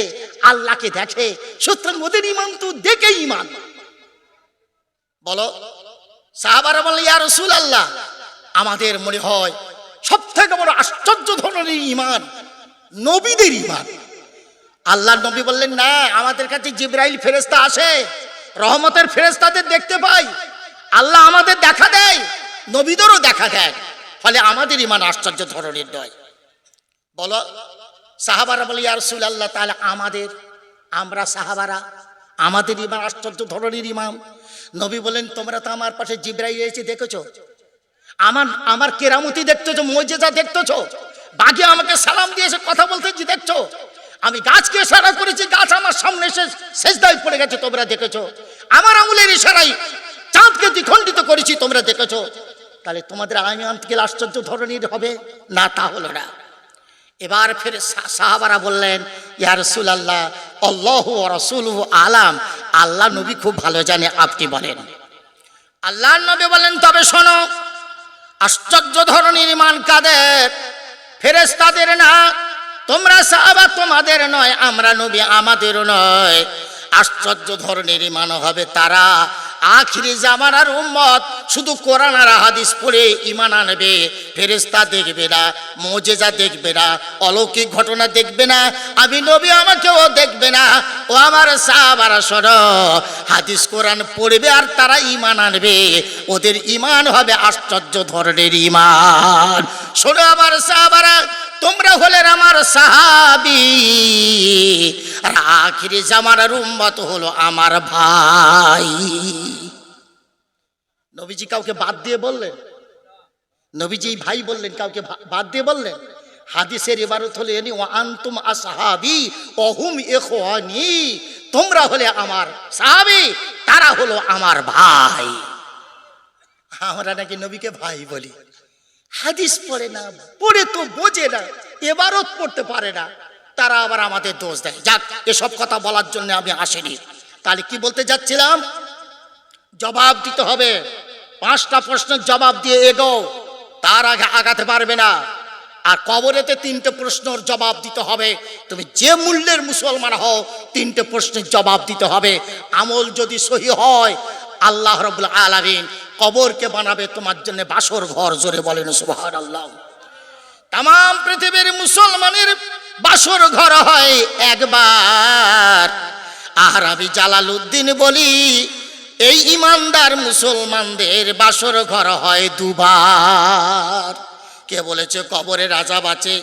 আল্লাহকে দেখে, সুতরাং ওদের ইমান তো দেখে ইমান। বলো। সাহাবারা বললেন, ইয়া রাসূলুল্লাহ, আমাদের মনে হয় সব থেকে বড় আশ্চর্য ধরনের ইমান নবীদের ইমান। আল্লাহর নবী বললেন, না, আমাদের কাছে জিবরাইল ফেরেশতা আসে, রহমতের ফেরেশতাদের দেখতে পাই, আল্লাহ আমাদের দেখা দেয়, নবীদেরও দেখা দেয়, ফলে আমাদের ইমান আশ্চর্য ধরনের নয়। বলো, সাহাবারা বলে, ইয়া রাসূলুল্লাহ, তাহলে আমরা সাহাবারা, আমাদের ইমান আশ্চর্য ধরনের ইমান। নবী বলেন, তোমরা তো আমার পাশে জিবরাইল এসে দেখেছো, আমার কেরামতি দেখতেছো, মুজিজা দেখতেছো, বাঘে আমাকে সালাম দিয়েছে, কথা বলতেছি দেখছো, আমি গাছকে ইশারা করেছি, গাছ আমার সামনে এসে সেজদায় পড়ে গেছে, তোমরা দেখেছো, আমার আঙুলের ইশারায় চাঁদকে দ্বিখণ্ডিত করেছি, তোমরা দেখেছো, তাহলে তোমাদের ইমান থেকে আশ্চর্য ধরনের হবে না? তা হলো না। এবার ফের সাহাবারা বললেন, ইয়া রাসূলুল্লাহ, আল্লাহু ওয়া রাসূলুহু আলাম, আল্লাহ নবী খুব ভালো জানে, আপনি বলেন। আল্লাহর নবী বলেন, তবে শোনো, আশ্চর্য ধরনের ঈমান কাদের? ফেরেশতাদের না। তোমরা সাহাবা তোমাদের নয়, আমরা নবী আমাদেরও নয়। আশ্চর্য ধরনের ঈমান হবে তারা, আখিরি জামানার উম্মত, শুধু কোরআন আর হাদিস পড়ে ঈমান আনবে, ফেরেশতা দেখবে না, মুজিজা দেখবে না, অলৌকিক ঘটনা দেখবে না, আমি নবী আমাকেও দেখবে না। ও আমার সাহাবারা শোনো, হাদিস কোরআন পড়বে আর তারা ঈমান আনবে, ওদের ঈমান হবে আশ্চর্য ধরনের ঈমান। শোনো আমার সাহাবারা, তোমরা হলেন আমার সাহাবী, আর আখিরি জামানার উম্মত হলো আমার ভাই। নবীজি কাউকে বাদ দিয়ে বললেন? নবীজি ভাই বললেন, কাউকে বাদ দিয়ে বললেন? হাদিসের ইবারত হলো এনি, ওয়া আনতুম আসহাবি ওয়া হুম ইখওয়ানি, তোমরা হলে আমার সাহাবী, তারা হলো আমার ভাই। আমরা নাকি নবীকে ভাই বলি, হাদিস পড়ে না, পড়ে তো বোঝে না, ইবারত পড়তে পারে না, তারা আবার আমাদের দোষ দেয়। যাক, এসব কথা বলার জন্য আমি আসিনি। তাহলে কি বলতে যাচ্ছিলাম? জবাব দিতে হবে, 5টা প্রশ্নের জবাব দিয়ে এগো, তার আগে আগাতে পারবে না। আর কবরেতে 3টে প্রশ্নের জবাব দিতে হবে। তুমি যে মূল্যের মুসলমান হও, 3টে প্রশ্নের জবাব দিতে হবে। আমল যদি সহি হয়, আল্লাহ রাব্বুল আলামিন কবরকে বানাবে তোমার জন্য বাসর ঘর। জোরে বলেন সুবহানাল্লাহ। তাম পৃথিবীর মুসলমানের বাসর ঘর হয় একবার, আর আমি জালালউদ্দিন বলি, এই ইমানদার মুসলমানদের বাসর ঘর হয় 2বার। কে বলেছে কবরে আযাব আছে,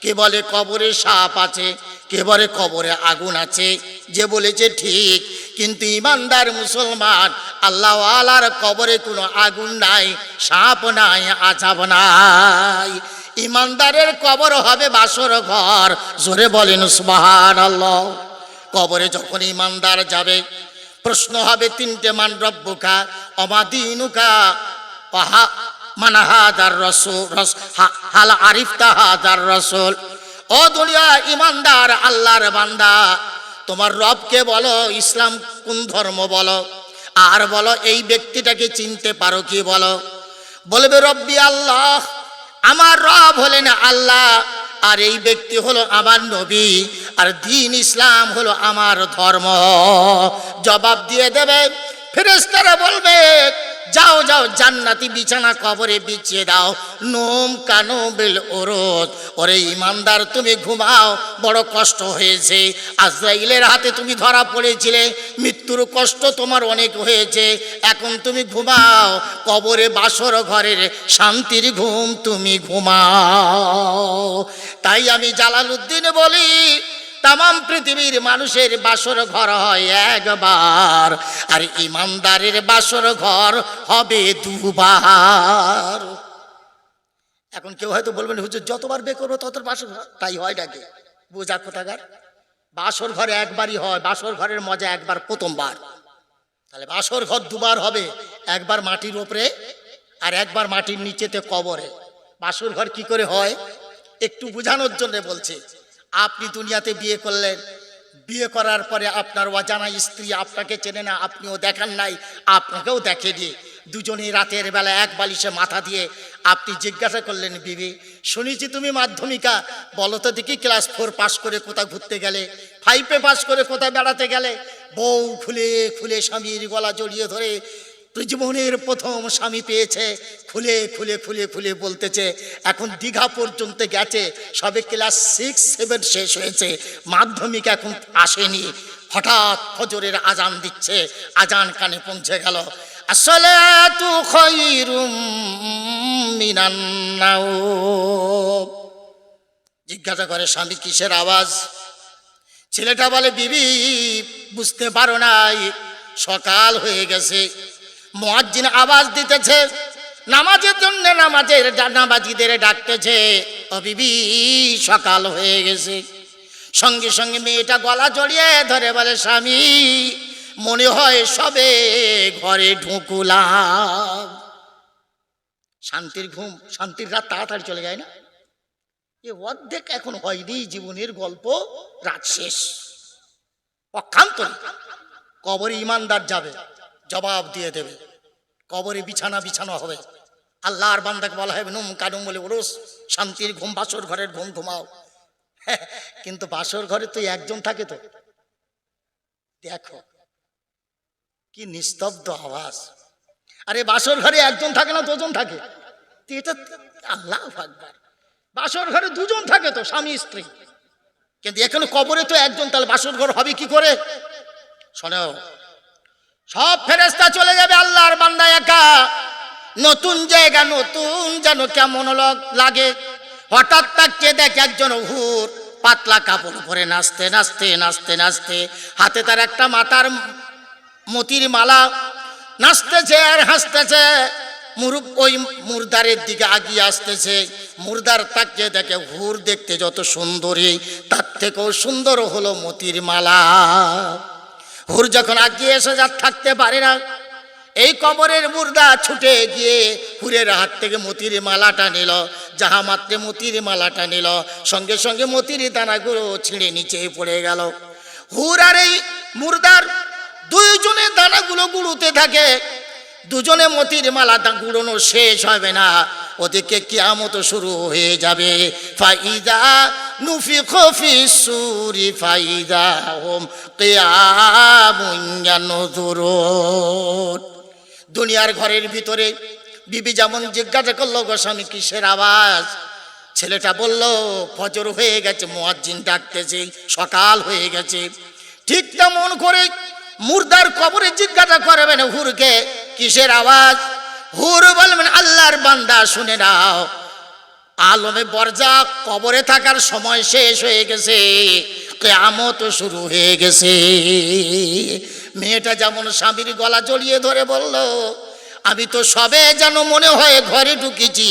কে বলে কবরে সাপ আছে, কে বলে কবরে আগুন আছে, যে বলেছে ঠিক, কিন্তু ইমানদার মুসলমান আল্লাহ ওয়ালার কবরে কোনো আগুন নাই, সাপ নাই, আযাব নাই। ইমানদারের কবর হবে বাসর ঘর। জোরে বলেন সুবহানাল্লাহ। কবরে যখন ইমানদার যাবে, প্রশ্ন হবে 3টে, মান রব্বুকা, ওমা দীনুকা, মান হাদার রাসূল, হাল আরিফতা হাদার রাসূল। ও দুনিয়া ইমানদার আল্লাহর বান্দা, তোমার রবকে বলো, ইসলাম কোন ধর্ম বলো, আর বলো এই ব্যক্তিটাকে চিনতে পারো কি বলো। বলবে রব্বি আল্লাহ, আমার রব হলেন আল্লাহ, আর এই ব্যক্তি হলো আমার নবী, আর দ্বীন ইসলাম হলো আমার ধর্ম। জবাব দিয়ে দেবে। ফেরেশতারা বলবে, যাও যাও, জান্নাতি বিছানা কবরে বিছিয়ে দাও, নোম কানো বিল ওরদ। ওরে ইমানদার, তুমি ঘুমাও, বড় কষ্ট হয়েছে, আজরাইলের হাতে তুমি ধরা পড়েছিলে, মৃত্যুর কষ্ট তোমার অনেক হয়েছে, এখন তুমি ঘুমাও, কবরে বাসর ঘরের শান্তির ঘুম তুমি ঘুমাও। তাই আমি জালালউদ্দিন বলি, তাম পৃথিবীর মানুষের বাসর ঘর হয় একবার, আর ইমানদারের বাসর ঘর হবে 2বার। এখন কেউ হয়তো বলবেন, হুজুর যতবার বে করবো ততবার বাসর ঘর, তাই হয় নাকি? বুঝা কোথাকার, বাসর ঘরে একবারই হয়, বাসর ঘরের মজা একবার, প্রথমবার। তাহলে বাসর ঘর 2বার হবে, একবার মাটির ওপরে আর একবার মাটির নিচেতে কবরে। বাসর ঘর কি করে হয় একটু বোঝানোর জন্য বলছে। আপনি দুনিয়াতে বিয়ে করলেন, বিয়ে করার পরে আপনার অজানা স্ত্রী আপনাকে চেনে না, আপনিও দেখান নাই, আপনাকেও দেখেনি, দুজনেই রাতের বেলা এক বালিশে মাথা দিয়ে আপনি জিজ্ঞাসা করলেন, বিবি শুনেছি তুমি মাধ্যমিকা, বলো তো দেখি ক্লাস 4 পাস করে কোথায় ঘুরতে গেলে, 5 পাস করে কোথায় বেড়াতে গেলে? বউ খুলে খুলে স্বামীর গলা জড়িয়ে ধরে জীবনের প্রথম স্বামী পেয়েছে, খুলে খুলে খুলে খুলে বলতেছে, এখন দীঘা পর্যন্ত গেছে, সবে ক্লাস 6-7 শেষ হয়েছে, মাধ্যমিক এখন আসেনি। হঠাৎ ফজরের আজান দিচ্ছে, আজান কানে পৌঁছে গেল, আসসালাতু খায়রুম মিনান নাওম। জিজ্ঞাসা করে, স্বামী কিসের আওয়াজ? ছেলেটা বলে, বিবি বুঝতে পারো নাই, সকাল হয়ে গেছে, মুয়াজ্জিন আওয়াজ দিতেছে, নামাজের জন্য নামাজিদের ডাকতেছে, ও বিবি সকাল হয়ে গেছে। সঙ্গে সঙ্গে মেয়েটা গলা জড়িয়ে ধরে বলে, স্বামী মনে হয় সবে ঘরে ঢুকুলাম। শান্তির ঘুম, শান্তির রাত তাড়াতাড়ি চলে যায় না? এ অর্ধেক এখন হয়নি জীবনের গল্প, রাত শেষ। পক্ষান্তরে কবরে ইমানদার যাবে, জবাব দিয়ে দেবে, কবরে বিছানা বিছানো হবে, আল্লাহর বান্দাকে বলা হবে নুম কানুম বলে ওরস, শান্তির ঘুম, বাসর ঘরের ঘুম ঘুমাও। কিন্তু বাসর ঘরে তো একজন থাকে, তো দেখো কি নিস্তব্ধ আওয়াজ। আরে বাসর ঘরে একজন থাকে না, দুজন থাকে? এটা আল্লাহু আকবার, বাসর ঘরে দুজন থাকে তো, স্বামী স্ত্রী, কিন্তু এখানে কবরে তো একজন, তাহলে বাসর ঘর হবে কি করে? শোনো, সব ফেরেশতা চলে যাবে, আল্লাহর বান্দা একা, নতুন জায়গা, নতুন যেন কেমন লাগে। হঠাৎ তাকে দেখে একজন হুর পাতলা কাপড় পরে নাচতে নাচতে নাচতে নাচতে, হাতে তার একটা মাথার মতির মালা, নাচতেছে আর হাসতেছে, ওই মুর্দারের দিকে আগিয়ে আসতেছে। মুর্দার তাকে দেখে হুর দেখতে যত সুন্দরী, তার থেকেও সুন্দর হলো মতির মালা। হুর যখন আগিয়ে এসে যা থাকতে পারে না, এই কবরের মুর্দা ছুটে গিয়ে হুরের হাত থেকে মতির মালাটা নিল, যাহা মাত্রে মতির মালাটা নিল, সঙ্গে সঙ্গে মতির দানাগুলো ছিঁড়ে নিচে পড়ে গেল। হুর আর এই মুর্দার দুইজনের দানাগুলো গুঁড়োতে থাকে, দুজনে মতির মালাটা গুঁড়োনো শেষ হবে না, ওদিকে কিয়ামত শুরু হয়ে যাবে। ফাইদা নুফিখা ফিস-সূরি ফাইদা হুম কিয়ামুন ইয়ানজুরুন। দুনিয়ার ঘরের ভিতরে বিবি যেমন জিজ্ঞাসা করলো, গো স্বামী কিসের আওয়াজ? ছেলেটা বলল, ফজর হয়ে গেছে, মুয়াজ্জিন ডাকতেছে, সকাল হয়ে গেছে। ঠিক তেমন করে মুর্দার কবরে জিজ্ঞাসা করবেন হুরকে, কিসের আওয়াজ? হুর বলবেন, আল্লাহর বান্দা শুনে নাও, আলমে বরজাক, কবরে থাকার সময় শেষ হয়ে গেছে, কিয়ামত শুরু হয়ে গেছে। মেয়েটা যেমন স্বামীর গলা জড়িয়ে ধরে বলল, আমি তো সবে যেন মনে হয় ঘরে ঢুকেছি।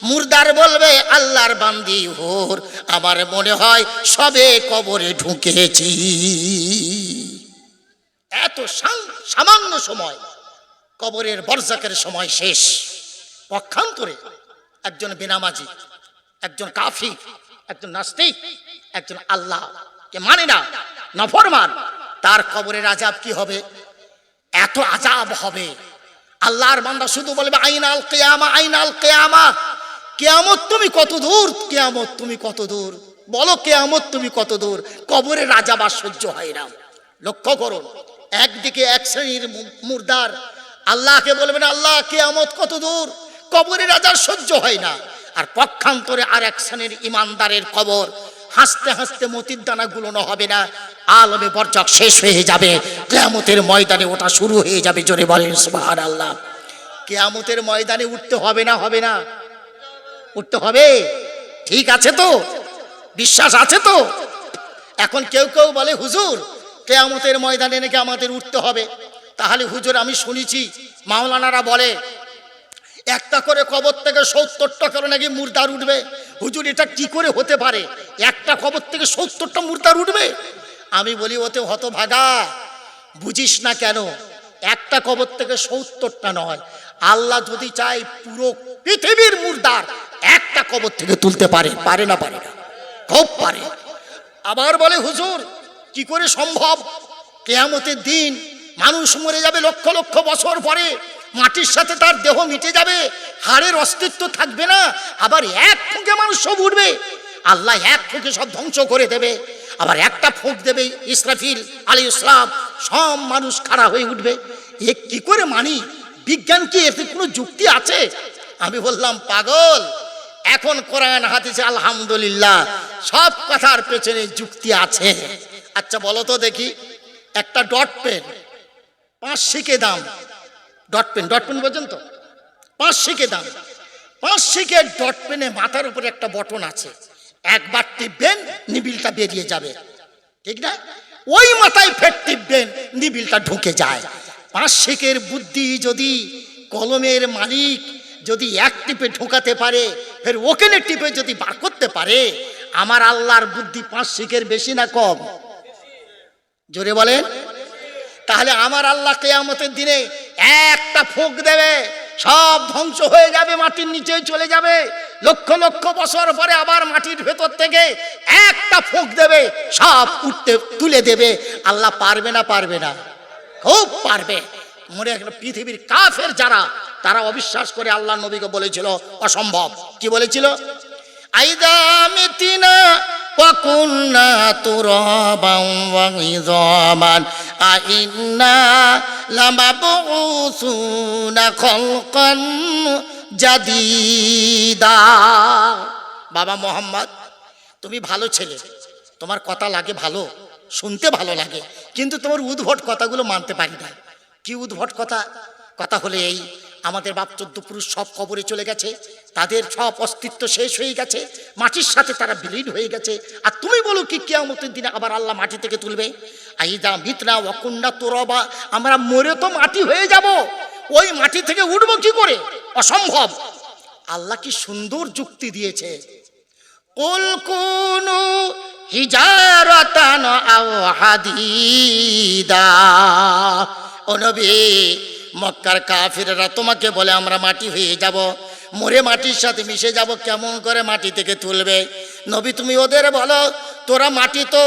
মুর্দার বলবে, আল্লাহর বান্দি হুর, আমার মনে হয় সবে কবরে ঢুকেছি। এত সামান্য সময়, কবরের বরজাকের সময় শেষ। পক্ষান্তরে একজন বেনামাজি, একজন কাফির, একজন নাস্তিক, একজন আল্লাহকে মানে না, নাফরমান, তার কবরের আযাব কি হবে? এত আযাব হবে, আল্লাহর বান্দা শুধু বলবে, আইনাল কিয়ামা, আইনাল কিয়ামা, কিয়ামত তুমি কত দূর, কিয়ামত তুমি কত দূর, বলো কিয়ামত তুমি কত দূর। কবরের আযাব আর সহ্য হয় না। লক্ষ্য করুন, একদিকে এক শ্রেণীর মুর্দার আল্লাহকে বলবেন, আল্লাহ কিয়ামত কত দূর, কবরের আযাব সহ্য হয় না। আর পক্ষান্তরে আর এক শ্রেণীর ইমানদারের কবর, হাসতে হাসতে মতির দানা গুলোনো হবে না, আলমে বরজাক শেষ হয়ে যাবে, কিয়ামতের ময়দানে ওটা শুরু হয়ে যাবে। জোরে বলেন সুবহানাল্লাহ। কিয়ামতের ময়দানে উঠতে হবে না, হবে না? উঠতে হবে, ঠিক আছে তো? বিশ্বাস আছে তো? এখন কেউ কেউ বলে, হুজুর কিয়ামতের ময়দানে নাকি আমাদের উঠতে হবে। তাহলে হুজুর, আমি শুনেছি মাওলানারা বলে একটা করে কবর থেকে 70টা করে নাকি মুর্দার উঠবে। হুজুর এটা কি করে হতে পারে, একটা কবর থেকে 70টা মুর্দার উঠবে? আমি বলি, ওতে হতভাগা, বুঝিস না কেন? একটা কবর থেকে 70টা নয়, আল্লাহ যদি চায় পুরো পৃথিবীর মুর্দার একটা কবর থেকে তুলতে পারে। পারে না? পারে না, খুব পারে। আবার বলে, হুজুর কি করে সম্ভব? কিয়ামতের দিন মানুষ মরে যাবে লক্ষ লক্ষ বছর পরে, মাটির সাথে তার দেহ মিটে যাবে, হাড়ের অস্তিত্ব থাকবে না, আবার এক ফুঁকে মানুষ সব উঠবে। আল্লাহ এক ফুঁকে সব ধ্বংস করে দেবে, আবার একটা ফুঁক দেবে ইসরাফিল আলাইহিস সালাম, সব মানুষ খাড়া হয়ে উঠবে। এ কি করে মানি? বিজ্ঞান কি এতে কোনো যুক্তি আছে? আমি বললাম পাগল, এখন কোরআন হাদিসে আলহামদুলিল্লাহ সব কথার পেছনে যুক্তি আছে। আচ্ছা বলো তো দেখি, একটা ডট পেন 5 শিকে দাম, ডট পেন বোঝেন তো, 5 শিকে দাম। 5 শিকের ডট পেনে মাথার উপরে একটা বটন আছে, একবার টিপবেন নিবিলটা বেরিয়ে যাবে, ঠিক না? ওই মাথায় ফের টিপবেন নিবিলটা ঢুকে যায়। 5 শিকের বুদ্ধি যদি কলমের মালিক যদি এক টিপে ঢোকাতে পারে, ফের ওখানে টিপে যদি বার করতে পারে, আমার আল্লাহর বুদ্ধি 5 শিকের বেশি না কম? জোরে বলেন। তাহলে আমার আল্লাহ কিয়ামতের দিনে একটা ফুঁক দেবে, সব ধ্বংস হয়ে যাবে, মাটির নিচে চলে যাবে। লক্ষ লক্ষ বছর পরে আবার মাটির ভেতর থেকে একটা ফুঁক দেবে, সব উঠতে তুলে দেবে। আল্লাহ পারবে না? পারবে না? খুব পারবে। মনে একটা পৃথিবীর কাফের যারা, তারা অবিশ্বাস করে আল্লাহ নবীকে বলেছিল অসম্ভব। কি বলেছিল? আইদা মিতিনা ওয়া কুননা তুরাবান ওয়া ইযামান আইন্না লামাবউসুনা খালকান জাদীদা। বাবা মোহাম্মদ, তুমি ভালো ছেলে, তোমার কথা লাগে ভালো, শুনতে ভালো লাগে, কিন্তু তোমার উদ্ভট কথাগুলো মানতে পারি না। কি উদ্ভট কথা? কথা হলে এই, আমাদের বাপ 14 পুরুষ সব কবরে চলে গেছে, তাদের সব অস্তিত্ব শেষ হয়ে গেছে, মাটির সাথে তারা বিলীন হয়ে গেছে। আর তুমি বলো কি কিয়ামতের দিনে আবার আল্লাহ মাটি থেকে তুলবে? আইদা মিতনা ওয়া কুননা তুরাবা, আমরা মরে তো মাটি হয়ে যাব, ওই মাটি থেকে উঠবো কি করে? অসম্ভব। আল্লাহ কি সুন্দর যুক্তি দিয়েছে। কুল কুনু হিজারাতান আও হাদিদা। ও নবী, মক্কার কাফিররা তোমাকে বলে আমরা মাটি হয়ে যাব, মরে মাটির সাথে মিশে যাব, কেমন করে মাটি থেকে তুলবে? নবী তুমি ওদের বলো, তোরা মাটি তো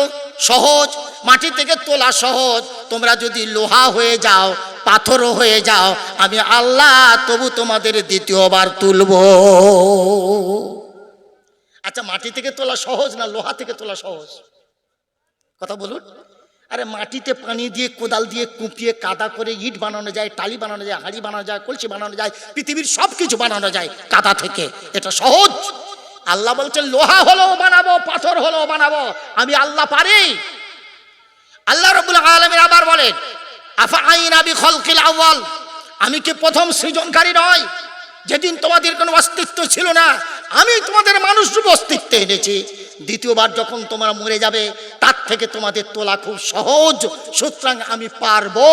সহজ, মাটি থেকে তোলা সহজ, তোমরা যদি লোহা হয়ে যাও, পাথরও হয়ে যাও, আমি আল্লাহ তবু তোমাদের দ্বিতীয়বার তুলব। আচ্ছা, মাটি থেকে তোলা সহজ না লোহা থেকে তোলা সহজ? কথা বলুন। আরে মাটিতে পানি দিয়ে, কোদাল দিয়ে কুপিয়ে কাদা করে ইট বানানো যায়, টালি বানানো যায়, হাঁড়ি বানানো যায়, কলসি বানানো যায়, পৃথিবীর সব কিছু বানানো যায় কাদা থেকে, এটা সহজ। আল্লাহ বলছেন লোহা হলেও বানাবো, পাথর হলেও বানাবো, আমি আল্লাহ পারি। আল্লাহ রাব্বুল আলামিন আবার বলেন আফা আইনা বিখালকিল আউয়াল, আমি কি প্রথম সৃজনকারী নয়? যেদিন তোমাদের কোনো অস্তিত্ব ছিল না, আমি তোমাদের মানুষ রূপে অস্তিত্বে এনেছি। দ্বিতীয়বার যখন তোমরা মরে যাবে, তার থেকে তোমাদের তোলা খুব সহজ। সুতরাং আমি পারবো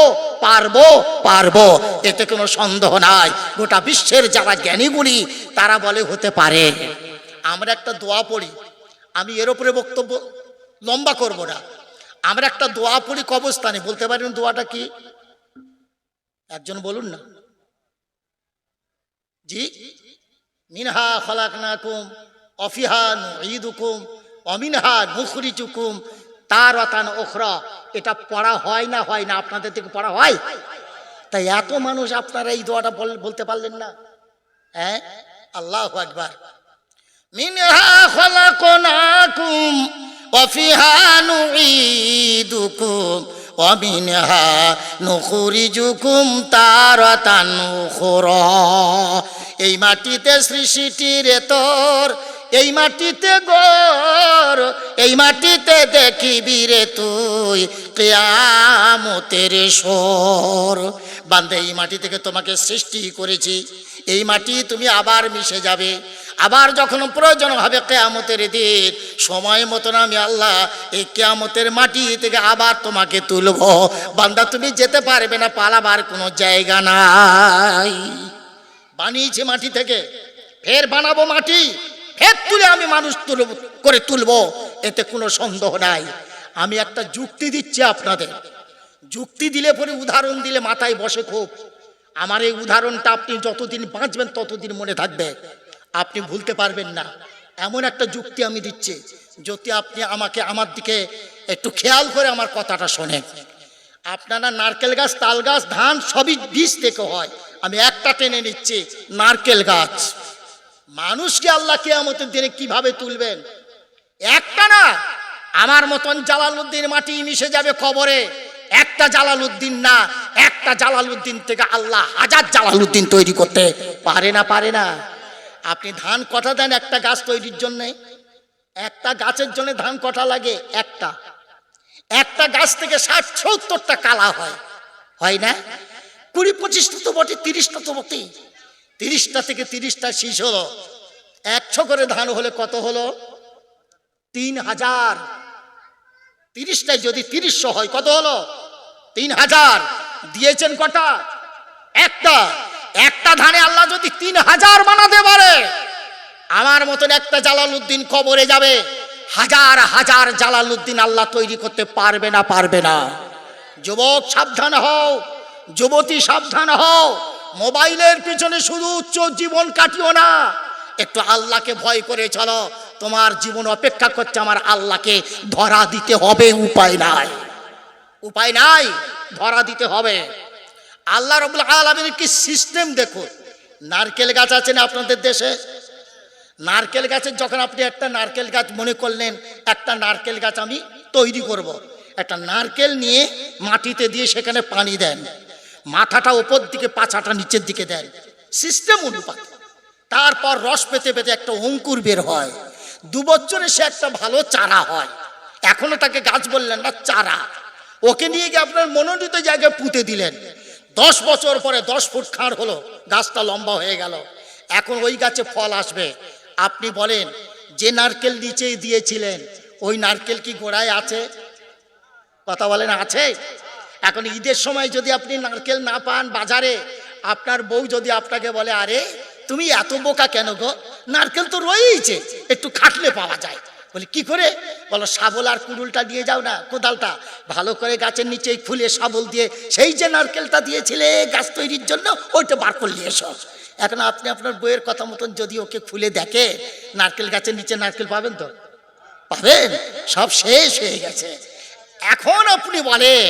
পারবো পারবো, এতে কোনো সন্দেহ নাই। গোটা বিশ্বের যারা জ্ঞানীগুলি তারা বলে হতে পারে। আমরা একটা দোয়া পড়ি, আমি এর উপরে বক্তব্য লম্বা করব না। আমরা একটা দোয়া পড়ি কবরস্থানে, বলতে পারেন দোয়াটা কি? একজন বলুন না। জি, মিনহা খালাকনাকুম ওয়া ফিহা নুঈদুকুম ওয়া মিনহা নুখরিজুকুম তারাতান উখরা। এটা পড়া হয় না? হয় না? আপনাদের থেকে পড়া হয়? তাই এত মানুষ আপনারা এই দোয়াটা বলতে পারলেন না? হ্যাঁ, আল্লাহু আকবার। মিনহা খালাকনাকুম ওয়া ফিহা নুঈদুকুম ওয়া মিনহা নুখরিজুকুম তারাতান উখরা। এই মাটিতে সৃষ্টির তোর, এই মাটিতে গোর, এই মাটিতে দেখিবি রে তুই কিয়ামতের সোর। বান্দা, এই মাটি থেকে তোমাকে সৃষ্টি করেছি, এই মাটি তুমি আবার মিশে যাবে। আবার যখন প্রয়োজন হবে কিয়ামতের দিন, সময় মতন আমি আল্লাহ এই কিয়ামতের মাটি থেকে আবার তোমাকে তুলব। বান্দা, তুমি যেতে পারবে না, পালাবার কোনো জায়গা নাই। বানিয়েছি মাটি থেকে, ফের বানাবো মাটি, ফের তুলে আমি মানুষ তুলবো, এতে কোনো সন্দেহ নাই। আমি একটা যুক্তি দিচ্ছি আপনাদের, যুক্তি দিলে পরে উদাহরণ দিলে মাথায় বসে খুব। আমার এই উদাহরণটা আপনি যতদিন বাঁচবেন ততদিন মনে থাকবে, আপনি ভুলতে পারবেন না। এমন একটা যুক্তি আমি দিচ্ছি, যদি আপনি আমাকে আমার দিকে একটু খেয়াল করে আমার কথাটা শোনেন। আপনারা নারকেল গাছ, তাল গাছ, ধান সবই বীজ থেকে হয়। আমি একটা টেনে নিচ্ছি, নারকেল গাছ। মানুষকে আল্লাহ কিয়ামতের দিনে কিভাবে তুলবেন? একটা না, আমার মতন জালালউদ্দিন মাটি মিশে যাবে কবরে, একটা জালালউদ্দিন না, একটা জালালউদ্দিন থেকে আল্লাহ হাজার জালালউদ্দিন তৈরি করতে পারে না, পারে না? আপনি ধান কটা দেন একটা গাছ তৈরির জন্য? একটা গাছের জন্য ধান কটা লাগে? একটা। একটা গাছ থেকে 60-70টা কালা হয়, হয় না? 20-25টা তো বটে, 30টা তো বটে। 30টা থেকে 30টা শীষ হলো, 100 করে ধান হলে কত হলো? 3000। 30টায় যদি 3000 হয় কত হলো? 3000। দিয়েছেন কটা? একটা। একটা ধানে আল্লাহ যদি 3000 বানাতে পারে, আমার মতন একটা জালালউদ্দিন কবরে যাবে, হাজার হাজার জালালউদ্দিন আল্লাহ তৈরি করতে পারবে না, পারবে না? যুবক সাবধান হও, যুবতী সাবধান হও, মোবাইলের পিছনে শুধু উচ্চ জীবন কাটিও না, একটু আল্লাহকে ভয় করে চলো। তোমার জীবন অপেক্ষা করছে, আমার আল্লাহকে ধরা দিতে হবে, উপায় নাই, উপায় নাই, ধরা দিতে হবে। আল্লাহ রাব্বুল আলামিনের কি সিস্টেম দেখুন। নারকেল গাছ আছে না আপনাদের দেশে? নারকেল গাছের যখন আপনি একটা নারকেল গাছ মনে করলেন, একটা নারকেল গাছ আমি তৈরি করব, একটা নারকেল নিয়ে মাটিতে দিয়ে সেখানে পানি দেন, মাথাটা উপর দিকে পাছাটা নিচের দিকে দেন, সিস্টেম অনুপাত। তারপর রস পেতে পেতে একটা অঙ্কুর বের হয়, 2 বছরে সে একটা ভালো চারা হয়। এখনো তাকে গাছ বললেন না, চারা। ওকে নিয়ে গিয়ে আপনার মনোনীত জায়গায় পুঁতে দিলেন, 10 বছর পরে 10 ফুট খাড় হলো, গাছটা লম্বা হয়ে গেল। এখন ওই গাছে ফল আসবে। আপনি বলেন, যে নারকেল নিচেই দিয়েছিলেন ওই নারকেল কি গোড়ায় আছে? কথা বলেন, আছে? এখন ঈদের সময় যদি আপনি নারকেল না পান বাজারে, আপনার বউ যদি আপনাকে বলে, আরে তুমি এত বোকা কেন গো, নারকেল তো রয়েইছে, একটু খাটলে পাওয়া যায়। বলে কি করে? বলো শাবল আর কুড়ুলটা দিয়ে যাও না, কোদালটা ভালো করে গাছের নিচে খুলে শাবল দিয়ে সেই যে নারকেলটা দিয়েছিলে গাছ তৈরির জন্য, ওইটা বার করে নিয়ে এসো। এখন আপনি আপনার বইয়ের কথা মতন যদি ওকে খুলে দেখে, নারকেল গাছের নিচে নারকেল পাবেন তো? পাবেন? সব শেষ হয়ে গেছে। এখন আপনি বলেন,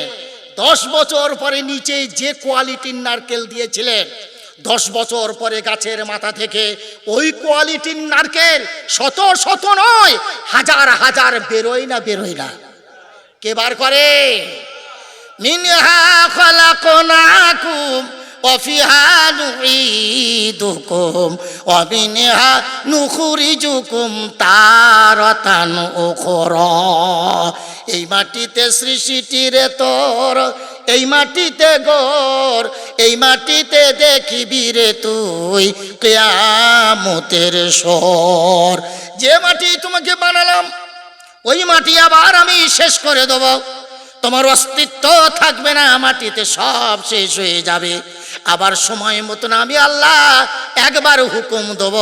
10 বছর পরে নিচে যে কোয়ালিটির নারকেল দিয়েছিলেন, 10 বছর পরে গাছের মাথা থেকে ওই কোয়ালিটির নারকেল শত শত নয়, হাজার হাজার বেরোয় না, বেরোয় না? কে বার করে? মিনহা খালাকনাকুম ওয়া ফিহা নুঈদুকুম ওয়া মিনহা নুখরিজুকুম তারাতান উখরা। এই মাটিতে সৃষ্টির তোর, এই মাটিতে গোর, এই মাটিতে দেখিবি রে তুই কিয়ামতের শোর। যে মাটি তোমাকে বানালাম ওই মাটি আবার আমি শেষ করে দেব, তোমার অস্তিত্ব থাকবে না, মাটিতে সব শেষ হয়ে যাবে। আবার সময় মতন আমি আল্লাহ একবার হুকুম দেব,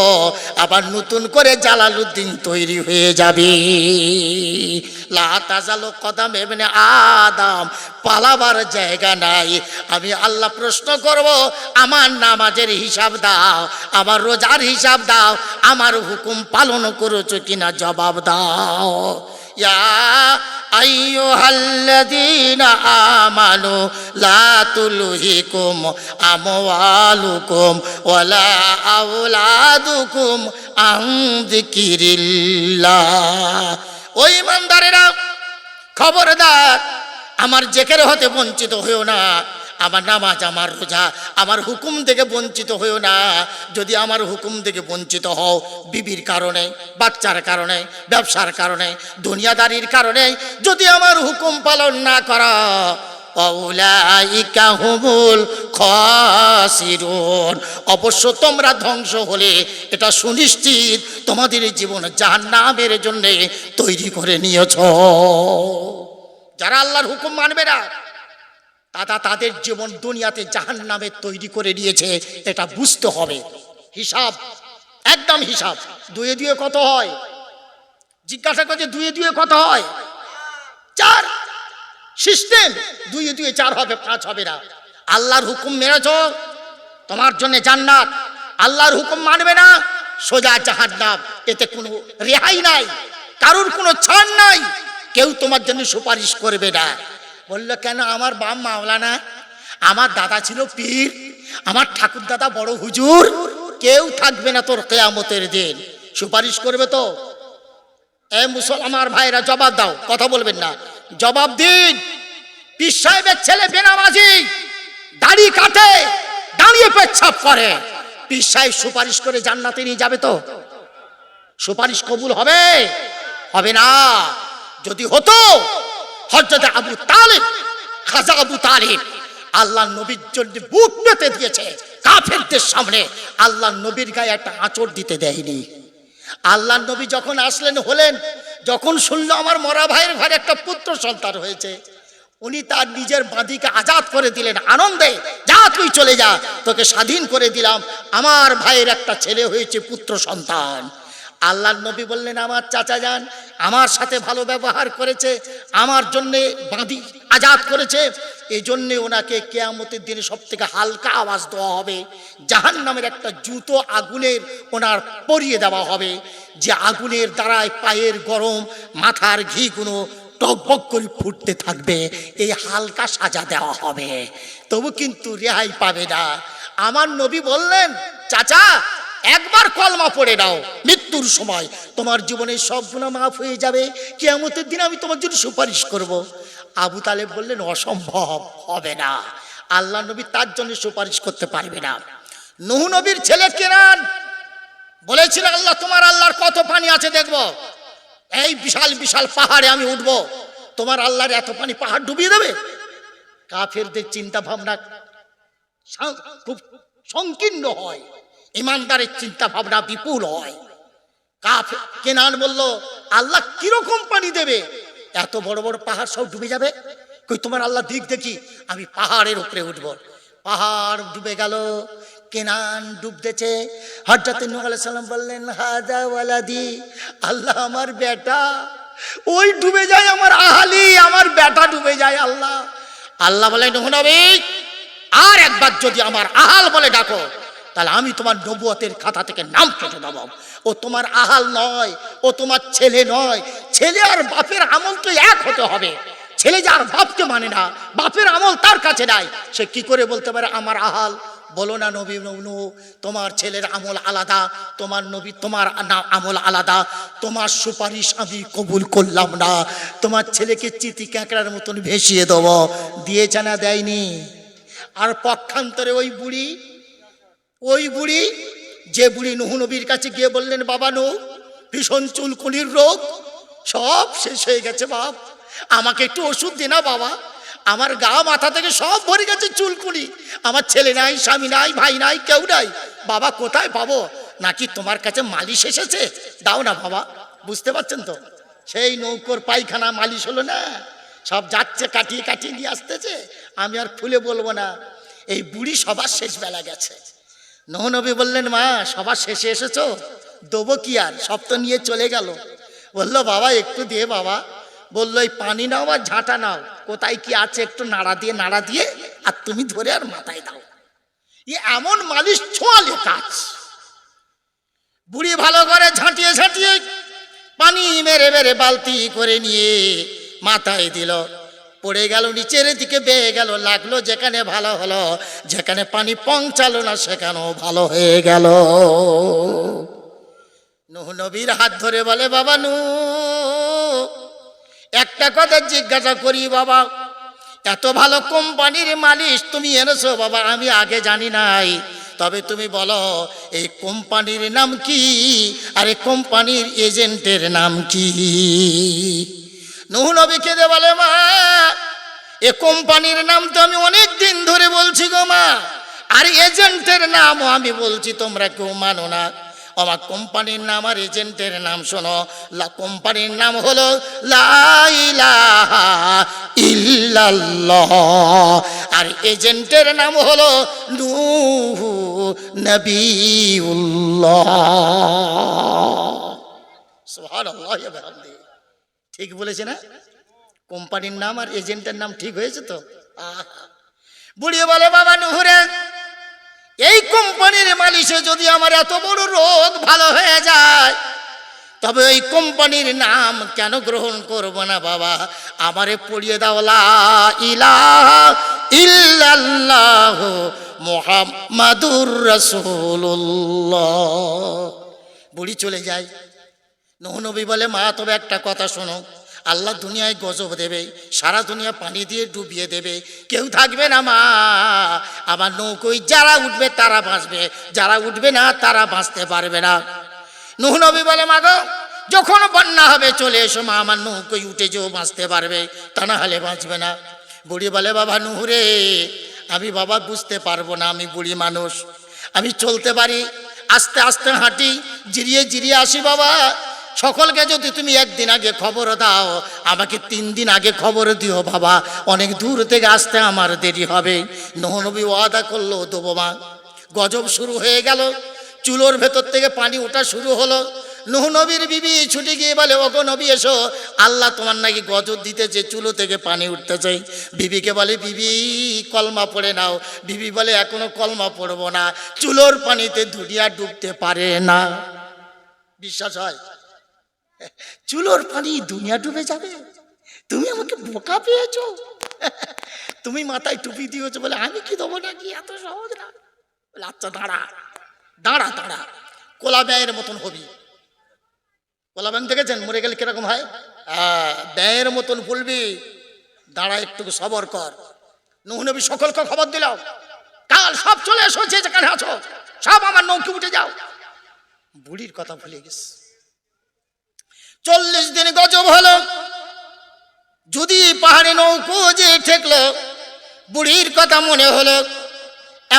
আবার নতুন করে জালালউদ্দিন তৈরি হয়ে যাবে। লা তাজালু কদম ইবনে আদম, পালাবার জায়গা নাই। আমি আল্লাহ প্রশ্ন করব, আমার নামাজের হিসাব দাও, আমার রোজার হিসাব দাও, আমার হুকুম পালন করেছো কিনা জবাব দাও। ইয়া আইয়ুহাল্লাযীনা আমানু লা তুলহিকুম আমওয়ালুকুম ওয়ালা আওলাদুকুম আন যিকিরিল্লাহ। ওই ইমানদারেরা, খবরদার, আমার জিকির হতে বঞ্চিত হইও না, আমার নামাজ, আমার রোজা, আমার হুকুম থেকে বঞ্চিত হইও না। যদি আমার হুকুম থেকে বঞ্চিত হও, বিবির কারণে, বাচ্চার কারণে, ব্যবসার কারণে, দুনিয়াদারির কারণে, যদি আমার হুকুম পালন না করো, আউলাইকা হুমুল খাসিরুন, অবশ্য তোমরা ধ্বংস হলে এটা সুনিশ্চিত, তোমাদের জীবন জাহান্নামের জন্য তৈরি করে নিয়েছো। যারা আল্লাহর হুকুম মানবে না, তাদের জীবন দুনিয়াতে জাহান্নামে তৈরি করে নিয়েছে, এটা বুঝতে হবে। হিসাব, একদম হিসাব। 2 এ 2 কত হয়? জিজ্ঞাসা করছে 2 এ 2 কত হয়? 4। সিস্টেম 2 এ 2 4 হবে, 5 হবে না। আল্লাহর হুকুম মেনেছো, তোমার জন্য জান্নাত। আল্লাহর হুকুম মানবে না, সোজা জাহান্নাম। এতে কোনো রেহাই নাই, কারোর কোনো ছাড় নাই, কেউ তোমার জন্য সুপারিশ করবে না। বললো কেন? আমার বাপ মাওলানা, আমার দাদা ছিল পীর, আমার ঠাকুর দাদা বড় হুজুর, কেউ থাকবে না তোর কিয়ামতের দিন। সুপারিশ করবে তো? এ মুসলমান ভাইরা জবাব দাও, কথা বলবেন না, জবাব দিন। পীর সাহেবের ছেলে বেনামাজি, দাড়ি কাটে, দাঁড়িয়ে পেচ্ছাপ করে, পীর সাহেব সুপারিশ করে জান্নাতে নিয়ে যাবে তো? সুপারিশ কবুল হবে? হবে না। যদি হতো, হযরত আবু তালিব, খাজা আবু তালিব আল্লাহর নবীর জন্য বুক পেতে দিয়েছে কাফেরদের সামনে, আল্লাহর নবীর গায়ে একটা আঁচড় দিতে দেয়নি। আল্লাহর নবী যখন আসলেন হলেন, যখন শুনলো আমার মরা ভাইয়ের ঘরে একটা পুত্র সন্তান হয়েছে, উনি তার নিজের বাঁধিকে আজাদ করে দিলেন আনন্দে, যা তুই চলে যা, তোকে স্বাধীন করে দিলাম, আমার ভাইয়ের একটা ছেলে হয়েছে, পুত্র সন্তান। আল্লাহর নবী বললেন, আমার চাচা যান আমার সাথে ভালো ব্যবহার করেছে, আমার জন্য বাঁধি আজাদ করেছে, এই জন্যে ওনাকে কিয়ামতের দিনে সব থেকে হালকা আওয়াজ দেওয়া হবে, জাহান্নামের একটা জুতো আগুনের ওনার পরিয়ে দেওয়া হবে, যে আগুনের দ্বারায় পায়ের গরম, মাথার ঘিগুলো টকবক করে ফুটতে থাকবে, এই হালকা সাজা দেওয়া হবে, তবু কিন্তু রেহাই পাবে না। আমার নবী বললেন, চাচা একবার কলমা পড়ে নাও, মৃত্যুর সময় তোমার জীবনের সব গুনাহ মাফ হয়ে যাবে, কিয়ামতের দিন আমি তোমার জন্য সুপারিশ করব। আবু তালেব বললেন, অসম্ভব, হবে না, আল্লাহ নবী তার জন্য সুপারিশ করতে পারবে না। নূহ নবীর ছেলে কেনান বলেছিল, আল্লাহ তোমার আল্লাহর কত পানি আছে দেখব, এই বিশাল বিশাল পাহাড়ে আমি উঠব, তোমার আল্লাহর এত পানি পাহাড় ডুবিয়ে দেবে? কাফেরদের চিন্তা ভাবনা খুব সংকীর্ণ হয়, ইমানদারের চিন্তা ভাবনা বিপুল হয়। কেনান বলল, আল্লাহ কিরকম পানি দেবে, এত বড় বড় পাহাড় সব ডুবে যাবে? কই তোমার আল্লাহ দিক দেখি, আমি পাহাড়ের উপরে উঠব। পাহাড় ডুবে গেল, কেনান ডুবতেছে। হযরত নূহ আলাইহিস সালাম বললেন, হাযা ওয়ালাদি, আল্লাহ আমার বেটা, ওই ডুবে যায় আমার আহালি, আমার বেটা ডুবে যায়। আল্লাহ আল্লাহ বলে, নূহ নবী আর একবার যদি আমার আহাল বলে ডাকো, তাহলে আমি তোমার নবুয়তের খাতা থেকে নাম কেটে দেব। ও তোমার আহাল নয়, ও তোমার ছেলে নয়, ছেলে আর বাপের আমল তো এক হতে হবে। ছেলে যার বাপকে মানে না, বাপের আমল তার কাছে নাই, সে কি করে বলতে পারে আমার আহাল? বলো না নবী নূহ, তোমার ছেলের আমল আলাদা, তোমার নবী তোমার আমল আলাদা, তোমার সুপারিশ আমি কবুল করলাম না, তোমার ছেলেকে চিতি কাঁকড়ার মতন ভেসিয়ে দেব। দিয়েছে না দেয়নি? আর পক্ষান্তরে ওই বুড়ি, যে বুড়ি নূহ নবীর কাছে গিয়ে বললেন, বাবা নূহ, ভীষণ চুলকুনির রোগ, সব শেষ হয়ে গেছে বাপ, আমাকে একটু ওষুধ দে না বাবা, আমার গা মাথা থেকে সব ভরে গেছে চুলকুনি, আমার ছেলে নাই, স্বামী নাই, ভাই নাই, কেউ নাই, বাবা কোথায় পাবো? নাকি তোমার কাছে মালিশ এসেছে, দাও না বাবা। বুঝতে পারছেন তো, সেই নৌকোর পায়খানা মালিশ হলো না, সব যাচ্ছে কাটিয়ে কাটিয়ে নিয়ে আসতেছে। আমি আর খুলে বলবো না, এই বুড়ি সবার শেষ বেলা গেছে। নূহ নবী বললেন, মা সবার শেষে এসেছো, দেবো কি আর, সব তো নিয়ে চলে গেল। বললো, বাবা একটু দিয়ে বাবা। বললো, এই পানি নাও আর ঝাঁটা নাও, কোথায় কি আছে একটু নাড়া দিয়ে আর তুমি ধরে আর মাথায় দাও। এমন মালিশ ছোঁয়ালে কাজ। বুড়ি ভালো করে ঝাঁটিয়ে ঝাঁটিয়ে পানি মেরে মেরে বালতি করে নিয়ে মাথায় দিল, পড়ে গেল নিচের দিকে, বেয়ে গেল, লাগলো যেখানে ভালো হলো, যেখানে পানি পৌঁছালো না সেখানেও ভালো হয়ে গেল। নূহ নবীর হাত ধরে বলে, বাবা নূহ, একটা কথা জিজ্ঞাসা করি বাবা, এত ভালো কোম্পানির মালিশ তুমি এনেছো বাবা, আমি আগে জানি নাই, তবে তুমি বলো এই কোম্পানির নাম কি, আর এই কোম্পানির এজেন্টের নাম কি? নূহ নবী কেঁদে বলে, মা এ কোম্পানির নাম তো আমি অনেক দিন ধরে বলছি গো মা, আর এজেন্টের নামও আমি বলছি, তোমরা কেউ মানো না। আমার কোম্পানির নাম আর এজেন্টের নাম শোনো, কোম্পানির নাম হলো লা ইলাহা ইল্লাল্লাহ, আর এজেন্টের নাম হলো নূহ নবিউল্লাহ। সুবহানাল্লাহ ওয়া বিহামদিহি। ঠিক বলেছে না? কোম্পানির নাম আর এজেন্টের নাম ঠিক হয়েছে তো? বুড়ি বলে, বাবা নূহ রে, এই কোম্পানির মালিশে যদি আমার এত বড় রোগ ভালো হয়ে যায়, তবে ওই কোম্পানির নাম কেন গ্রহণ করব না বাবা? আমারে পড়িয়ে দাও লা ইলাহা ইল্লাল্লাহ মুহাম্মাদুর রাসূলুল্লাহ। বুড়ি চলে যায়। নূহ নবী বলে, মা তবে একটা কথা শোনো, আল্লাহ দুনিয়ায় গজব দেবে, সারা দুনিয়া পানি দিয়ে ডুবিয়ে দেবে, কেউ থাকবে না মা। আমার নৌকোয় যারা উঠবে তারা বাঁচবে, যারা উঠবে না তারা বাঁচতে পারবে না। নূহ নবী বলে, মা গো, যখন বন্যা হবে চলে এসো মা, আমার নৌকোয় উঠে যেও, বাঁচতে পারবে, তা না হলে বাঁচবে না। বুড়ি বলে, বাবা নূহ রে, আমি বাবা বুঝতে পারবো না, আমি বুড়ি মানুষ, আমি চলতে পারি, আস্তে আস্তে হাঁটি, জিরিয়ে জিরিয়ে আসি বাবা। সকলকে যদি তুমি একদিন আগে খবর দাও, আমাকে 3 দিন আগে খবর দিও বাবা, অনেক দূর থেকে আসতে আমার দেরি হবে। নূহ নবী ওয়াদা করলো, দেবো মা। গজব শুরু হয়ে গেল, চুলোর ভেতর থেকে পানি ওঠা শুরু হলো। নূহ নবীর বিবি ছুটে গিয়ে বলে, ওগো নবী এসো, আল্লাহ তোমার নাকি গজব দিতেছে, চুলো থেকে পানি উঠতেছে। বিবিকে বলে, বিবি কলমা পড়ে নাও। বিবি বলে, এখনো কলমা পড়বো না, চুলোর পানিতে দুনিয়া ডুবতে পারে না। বিশ্বাস হয়? চুলোর পানি দুনিয়া ডুবে যাবে? তুমি আমাকে বোকা পেয়েছো? তুমি মাথায় টুপি দিয়েছো বলে আমি কি দেবো নাকি? এত সহজ না। আচ্ছা দাঁড়া দাঁড়া দাঁড়া, কোলা ব্যয়ের মতন হবি। কোলা ব্যাং দেখেছেন মরে গেলে কিরকম হয়? ব্যয়ের মতন বলবি, দাঁড়া একটু সবর কর। নূহ নবী সকলকে খবর দিল, কাল সব চলে এসো, যে যেখানে আছো সব আমার নৌকি উঠে যাও। বুড়ির কথা ভুলে গেছে। 40 দিন গজব হলো, যদি পাহাড়ে নৌকো যে ঠেকলো, বুড়ির কথা মনে হলো।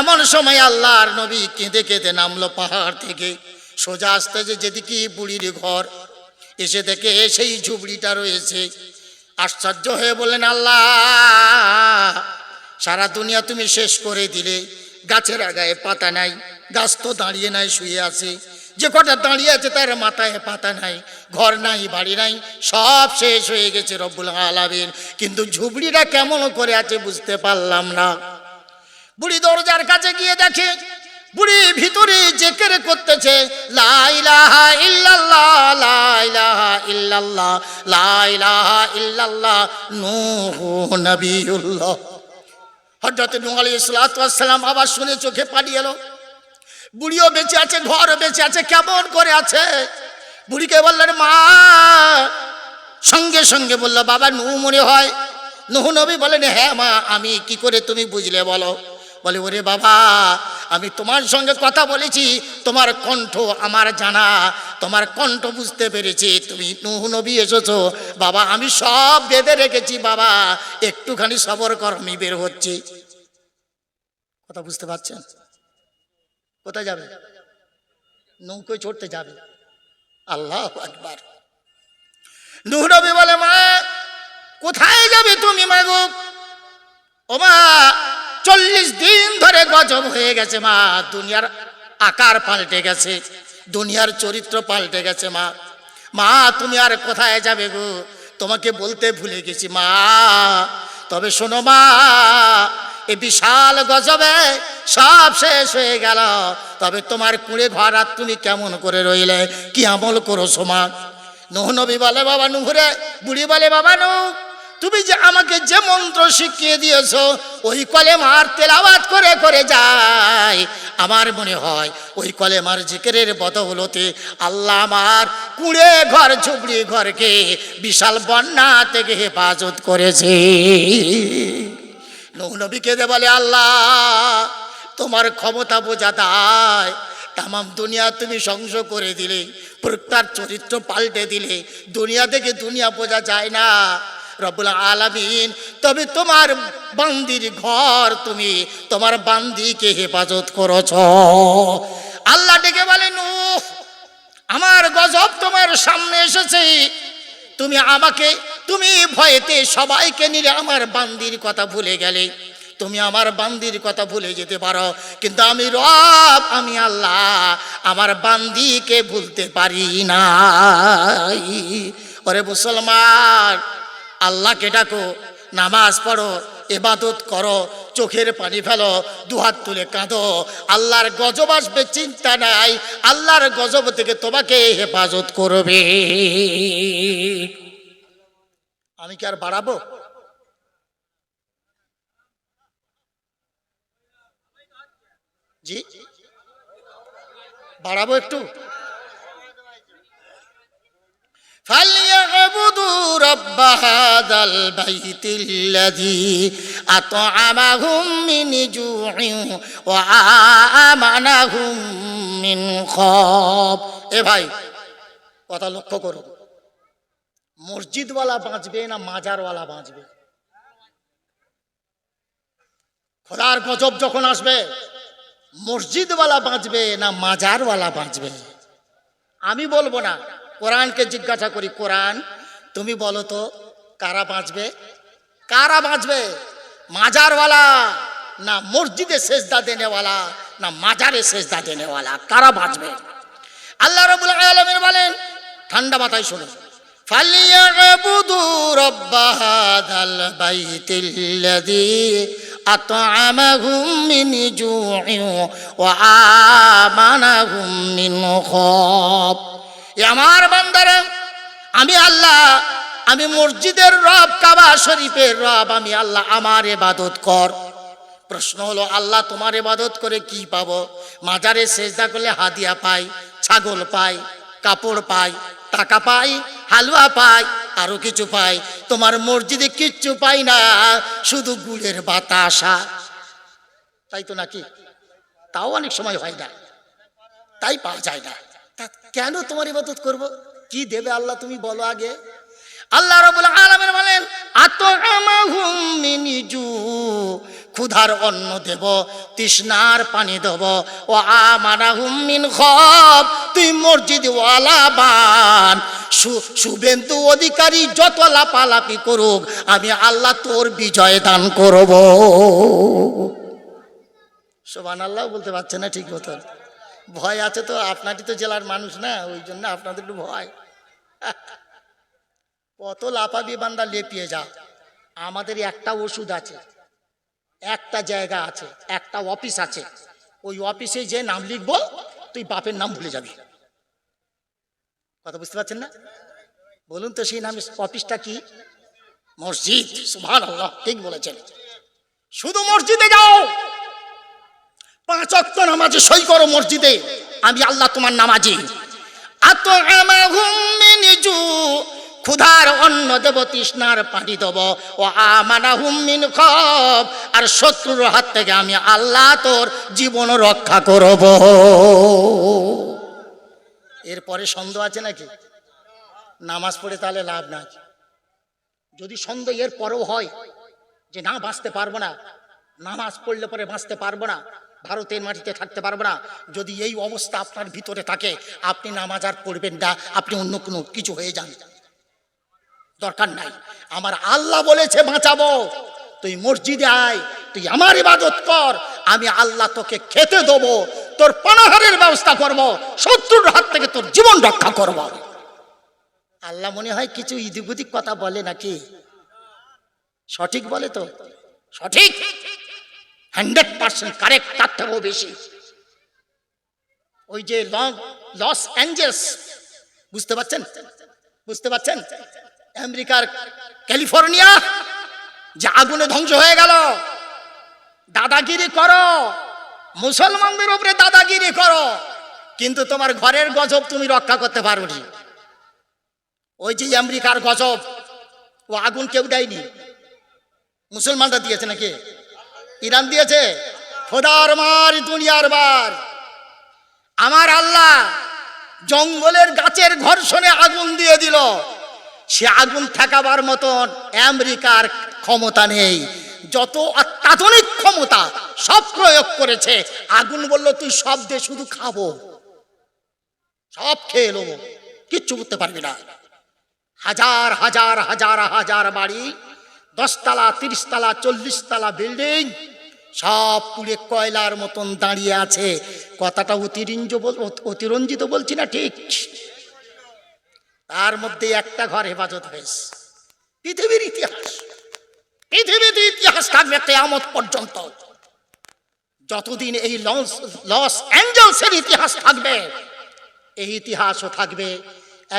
এমন সময় আল্লাহর নবী কেঁদে কেঁদে নামলো পাহাড় থেকে, সোজা আসতে যেদিকে বুড়ির ঘর, এসে দেখে সেই ঝুবড়িটা রয়েছে। আশ্চর্য হয়ে বললেন, আল্লাহ, সারা দুনিয়া তুমি শেষ করে দিলে, গাছের আগায় পাতা নাই, গাছ তো দাঁড়িয়ে নাই, শুয়ে আছে, যে কটা দাঁড়িয়ে আছে তার মাথায় পাতা নাই, ঘর নাই, বাড়ি নাই, সব শেষ হয়ে গেছে রব্বুল আলামিন, কিন্তু ঝুবড়িটা কেমন করে আছে বুঝতে পারলাম না। বুড়ি দরজার কাছে গিয়ে দেখে বুড়ি ভিতরে জিকির করতেছে, লা ইলাহা ইল্লাল্লাহ, লা ইলাহা ইল্লাল্লাহ, লা ইলাহা ইল্লাল্লাহ, নূহ নবিয়ুল্লাহ। হযরত নূহ আলাইহিস সালাতু ওয়াস সালাম আবার শুনে চোখে পানি এলো। বুড়িও বেঁচে আছে, ঘরও বেঁচে আছে, কেমন করে আছে? বুড়িকে বললেন, মা। সঙ্গে সঙ্গে বলল, বাবা নূহ মনে হয়। নূহ নবী বলেন, হ্যাঁ মা, আমি কি করে তুমি বুঝলে বলো? বলে, ওরে বাবা, আমি তোমার সঙ্গে কথা বলেছি, তোমার কণ্ঠ আমার জানা, তোমার কণ্ঠ বুঝতে পেরেছি, তুমি নূহ নবী এসেছো। বাবা আমি সব বেঁধে রেখেছি, বাবা একটুখানি সবর কর, আমি বের হচ্ছি। কথা বুঝতে পারছেন? কোথায় যাবে? নৌকোয় চড়তে যাবে। আল্লাহু আকবার। নূহ নবী বলে, মা কোথায় যাবে তুমি? মা গো, ও মা, 40 দিন ধরে গজব হয়ে গেছে মা, দুনিয়ার আকার পাল্টে গেছে, দুনিয়ার চরিত্র পাল্টে গেছে মা। মা তুমি আর কোথায় যাবে গো? তোমাকে বলতে ভুলে গেছি মা। তবে শোনো মা, এই বিশাল গজবে সব শেষ হয়ে গেল, তবে তোমার কুঁড়ে ঘর আর তুমি কেমন করে রইলে, কি আমল করছো মা? নূহ নবী বলে, বাবা নূহ রে। বুড়ি বলে, বাবা নূহ, তুমি যে আমাকে যে মন্ত্র শিখিয়ে দিয়েছো, ওই কলেমার তেলাওয়াত করে করে যায়, আমার মনে হয় ওই কলেমার জিকিরের বদৌলতে আল্লাহ আমার কুঁড়ে ঘর ঝুপড়ি ঘরকে বিশাল বন্যা থেকে হেফাজত করেছে। নূহ নবী কেঁদে বলে, আল্লাহ তোমার ক্ষমতা বোঝা দায়, তামাম দুনিয়া তুমি ধ্বংস করে দিলে, প্রত্যেক চরিত্র পাল্টে দিলে, দুনিয়া থেকে দুনিয়া বোঝা যায় না রব্বুল আলামিন। তবে তোমার বান্দির ঘর, তুমি তোমার বান্দিকে হেফাজত করেছ। আল্লাহ ডেকে বলে, নূহ আমার গজব তোমার সামনে এসেছে, তুমি আমাকে, তুমি ভয়েতে সবাইকে নিয়ে আমার বান্দির কথা ভুলে গেলে। তুমি আমার বান্দির কথা ভুলে যেতে পারো, কিন্তু আমি রব, আমি আল্লাহ আমার বান্দিকে ভুলতে পারি না। ওরে মুসলমান, আল্লাহকে ডাকো, নামাজ পড়ো, ইবাদত করো, চোখের পানি ফেলো, দুহাত তুলে কাঁদো। আল্লাহর গজব আসবে চিন্তা নাই, আল্লাহর গজব থেকে তোমাকে হেফাজত করবে। আমি কি আর বাড়াবো? জি বাড়াবো একটু? ফালিয়াবুদু فليعبدوا رب هذا البيت الذي أطعمهم من جوع وآمنهم من خوف। এ ভাই কথা লক্ষ্য করো, মসজিদওয়ালা বাঁচবে না মাজারওয়ালা বাঁচবে? খোদার গজব যখন আসবে মসজিদওয়ালা বাঁচবে না মাজারওয়ালা বাঁচবে? আমি বলবো না, কোরআনকে জিজ্ঞাসা করি, কোরআন তুমি বলো তো কারা বাঁচবে? কারা বাঁচবে? মাজারওয়ালা না মসজিদে সেজদা দেনেওয়ালা না মাজারে সেজদা দেনেওয়ালা? কারা বাঁচবে? আল্লাহ রাব্বুল আলামিন বলেন, ঠান্ডা মাথায় শুনুন, ফালিয়াবুদু রাব্ব হাযাল বাইতিল্লাযী আত'আমাহুম মিন জু'ইন ওয়া আমানাহুম মিন খাউফ। এ আমার বান্দারা, আমি আল্লাহ, আমি মসজিদের রব, কাবা শরীফের রব, আমি আল্লাহ, আমার ইবাদত কর। প্রশ্ন হলো, আল্লাহ তোমার ইবাদত করে কি পাবো? মাজারে সেজদা করলে হাদিয়া পাই, ছাগল পাই, কাপড় পাই, টাকা পাই, হালুয়া পাই, আরো কিছু পাই। তোমার মসজিদে কিচ্ছু পাই না, শুধু গুড়ের বাতাসা। তাই তো নাকি? তাও অনেক সময় হয় না, তাই পাওয়া যায় না। তা কেন তোমার ইবাদত করব? কি দেবে আল্লাহ তুমি বলো আগে। আল্লাহ রাব্বুল আলামিন বলেন, আত'আমাহুম মিন জু', ক্ষুধার অন্ন দেব, তৃষ্ণার পানি দেব, ও আমানাহুম মিন খাউফ, তুই মসজিদ ওয়ালা বান, শুভেন্দু অধিকারী যত লাপালাপি করুক, আমি আল্লাহ তোর বিজয় দান করব। সুবহানাল্লাহ বলতে পারছে না ঠিক মতো? ভয় আছে তো, আপনারই তো জেলার মানুষ না, ওই জন্য আপনাদের একটু ভয়। কত লাফাবি বান্দা লেপিয়ে যা। আমাদের একটা ওষুধ আছে, একটা জায়গা আছে, একটা অফিস আছে, ওই অফিসে যে নাম লিখবো তুই বাপের নাম ভুলে যাবি। কথা বুঝতে পারছেন না? বলুন তো সেই নাম, অফিসটা কি? মসজিদ। সুবহানাল্লাহ, ঠিক বলেছেন। শুধু মসজিদে যাও, 5 ওয়াক্ত নামাজে সই করো মসজিদে, আমি আল্লাহ তোমার নামাজি। আত'আমাহুম মিন জু', ক্ষুধার অন্ন দেব, তৃষ্ণার পানি দেব, ও আমানাহুম মিন খাউফ, আর শত্রুর হাত থেকে আমি আল্লাহ তোর জীবন রক্ষা করব। এরপরে সন্দেহ আছে নাকি? নামাজ পড়ে তাহলে লাভ নাই। যদি সন্দেহ এর পরেও হয় যে না বাঁচতে পারবো না, নামাজ পড়লে পরে বাঁচতে পারবো না, ভারতের মাটিতে থাকতে পারবো না, যদি এই অবস্থা আপনার ভিতরে থাকে, আপনি নামাজ আর পড়বেন না, আপনি অন্য কোনো কিছু হয়ে যান, দরকার নাই। আমার আল্লাহ বলেছে বাঁচাবো, তুই মসজিদে আয়, তুই আমার ইবাদত কর, আমি আল্লাহ তোকে খেতে দেবো, তোর পানাহারের ব্যবস্থা করব, শত্রুর হাত থেকে তোর জীবন রক্ষা করব। আল্লাহ মনে হয় কিছু ইদিগুদিক কথা বলে নাকি? সঠিক বলে তো? সঠিক, 100% কারেক্ট, তার থেকেও বেশি। ওই যে লস অ্যাঞ্জেলস, বুঝতে পারছেন? বুঝতে পারছেন? আমেরিকার ক্যালিফোর্নিয়া যে আগুনে ধ্বংস হয়ে গেল। দাদাগিরি করো, মুসলমানদের উপরে দাদাগিরি করো, কিন্তু তোমার ঘরের গজব তুমি রক্ষা করতে পারো না। ওই যে আমেরিকার গজব, ও আগুন কেউ দেয়নি, মুসলমানরা দিয়েছে নাকি? ইরান দিয়েছে? খোদার মার, দুনিয়ার বার। আমার আল্লাহ জঙ্গলের গাছের ঘর্ষণে আগুন দিয়ে দিল, সে আগুন ঠেকাবার মতন আমেরিকার ক্ষমতা নেই। যত অত্যাধুনিক ক্ষমতা সব প্রয়োগ করেছে, আগুন বলল তুই সব দে, শুধু খাবো, সব খেয়ে নেবো, কিচ্ছু করতে পারবি না। হাজার হাজার হাজার হাজার বাড়ি, 10 তলা, 30 তলা, 40 তলা বিল্ডিং, সব পুড়ে কয়লার মতন দাঁড়িয়ে আছে। কথাটা অতিরঞ্জিত বলছি না? ঠিক। তার মধ্যে একটা ঘর হেফাজত হয়েছে। পৃথিবীর ইতিহাস, পৃথিবীতে ইতিহাস থাকবে কিয়ামত পর্যন্ত। যতদিন এই লস অ্যাঞ্জেলসের ইতিহাস থাকবে, এই ইতিহাসও থাকবে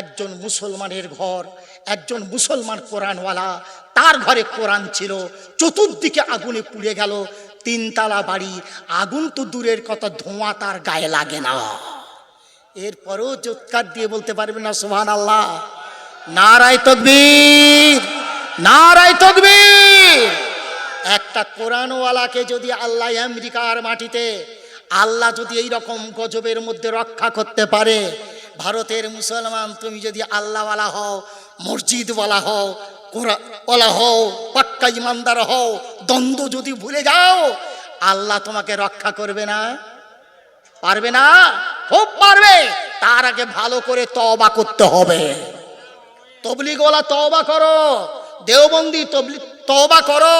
একজন মুসলমানের ঘর, একজন মুসলমান কোরআনওয়ালা, তার ঘরে কোরআন ছিল, চতুর্দিকে আগুনে পুড়ে গেল, 3 তলা বাড়ি, আগুন তো দূরের কথা, ধোঁয়া তার গায়ে লাগে না। এরপরেও চিৎকার দিয়ে বলতে পারবে না সুবহানাল্লাহ? নারায়ে তাকবীর, নারায়ে তাকবীর। একটা কোরআনওয়ালাকে যদি আল্লাহ আমেরিকার মাটিতে আল্লাহ যদি এই রকম গজবের মধ্যে রক্ষা করতে পারে, ভারতের মুসলমান তুমি যদি আল্লাহওয়ালা হও, মসজিদওয়ালা হও, কোরআনওয়ালা হও, পাক্কা ইমানদার হও, দ্বন্দ্ব যদি ভুলে যাও, আল্লাহ তোমাকে রক্ষা করবে না? পারবে না? খুব পারবে। তার আগে ভালো করে তওবা করতে হবে। তবলিগওয়ালা তওবা করো, দেওবন্দি তওবা করো,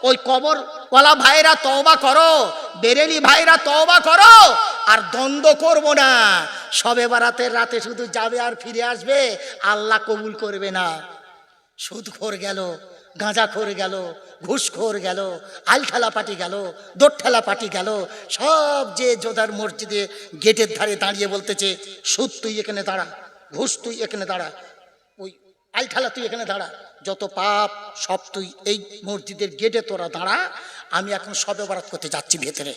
ওই কবরওয়ালা ভাইরা তওবা করো, বেরেলি ভাইরা তওবা করো। আর দ্বন্দ্ব করবো না। শবে বারাতের রাতে শুধু যাবে আর ফিরে আসবে, আল্লাহ কবুল করবে না। সুদখোর গেল, গাঁজাখোর গেল, ঘুষখোর গেল, আলঠালা পাটি গেল, দোঠেলা পাটি গেল, সব যে যোধার মসজিদে গেটের ধারে দাঁড়িয়ে বলতেছে, সুদ তুই এখানে দাঁড়া, ঘুষ তুই এখানে দাঁড়া, ওই আলঠালা তুই এখানে দাঁড়া, যত পাপ সব তুই এই মসজিদের গেটে তোরা দাঁড়া, আমি এখন শবে বরাত করতে যাচ্ছি ভেতরে।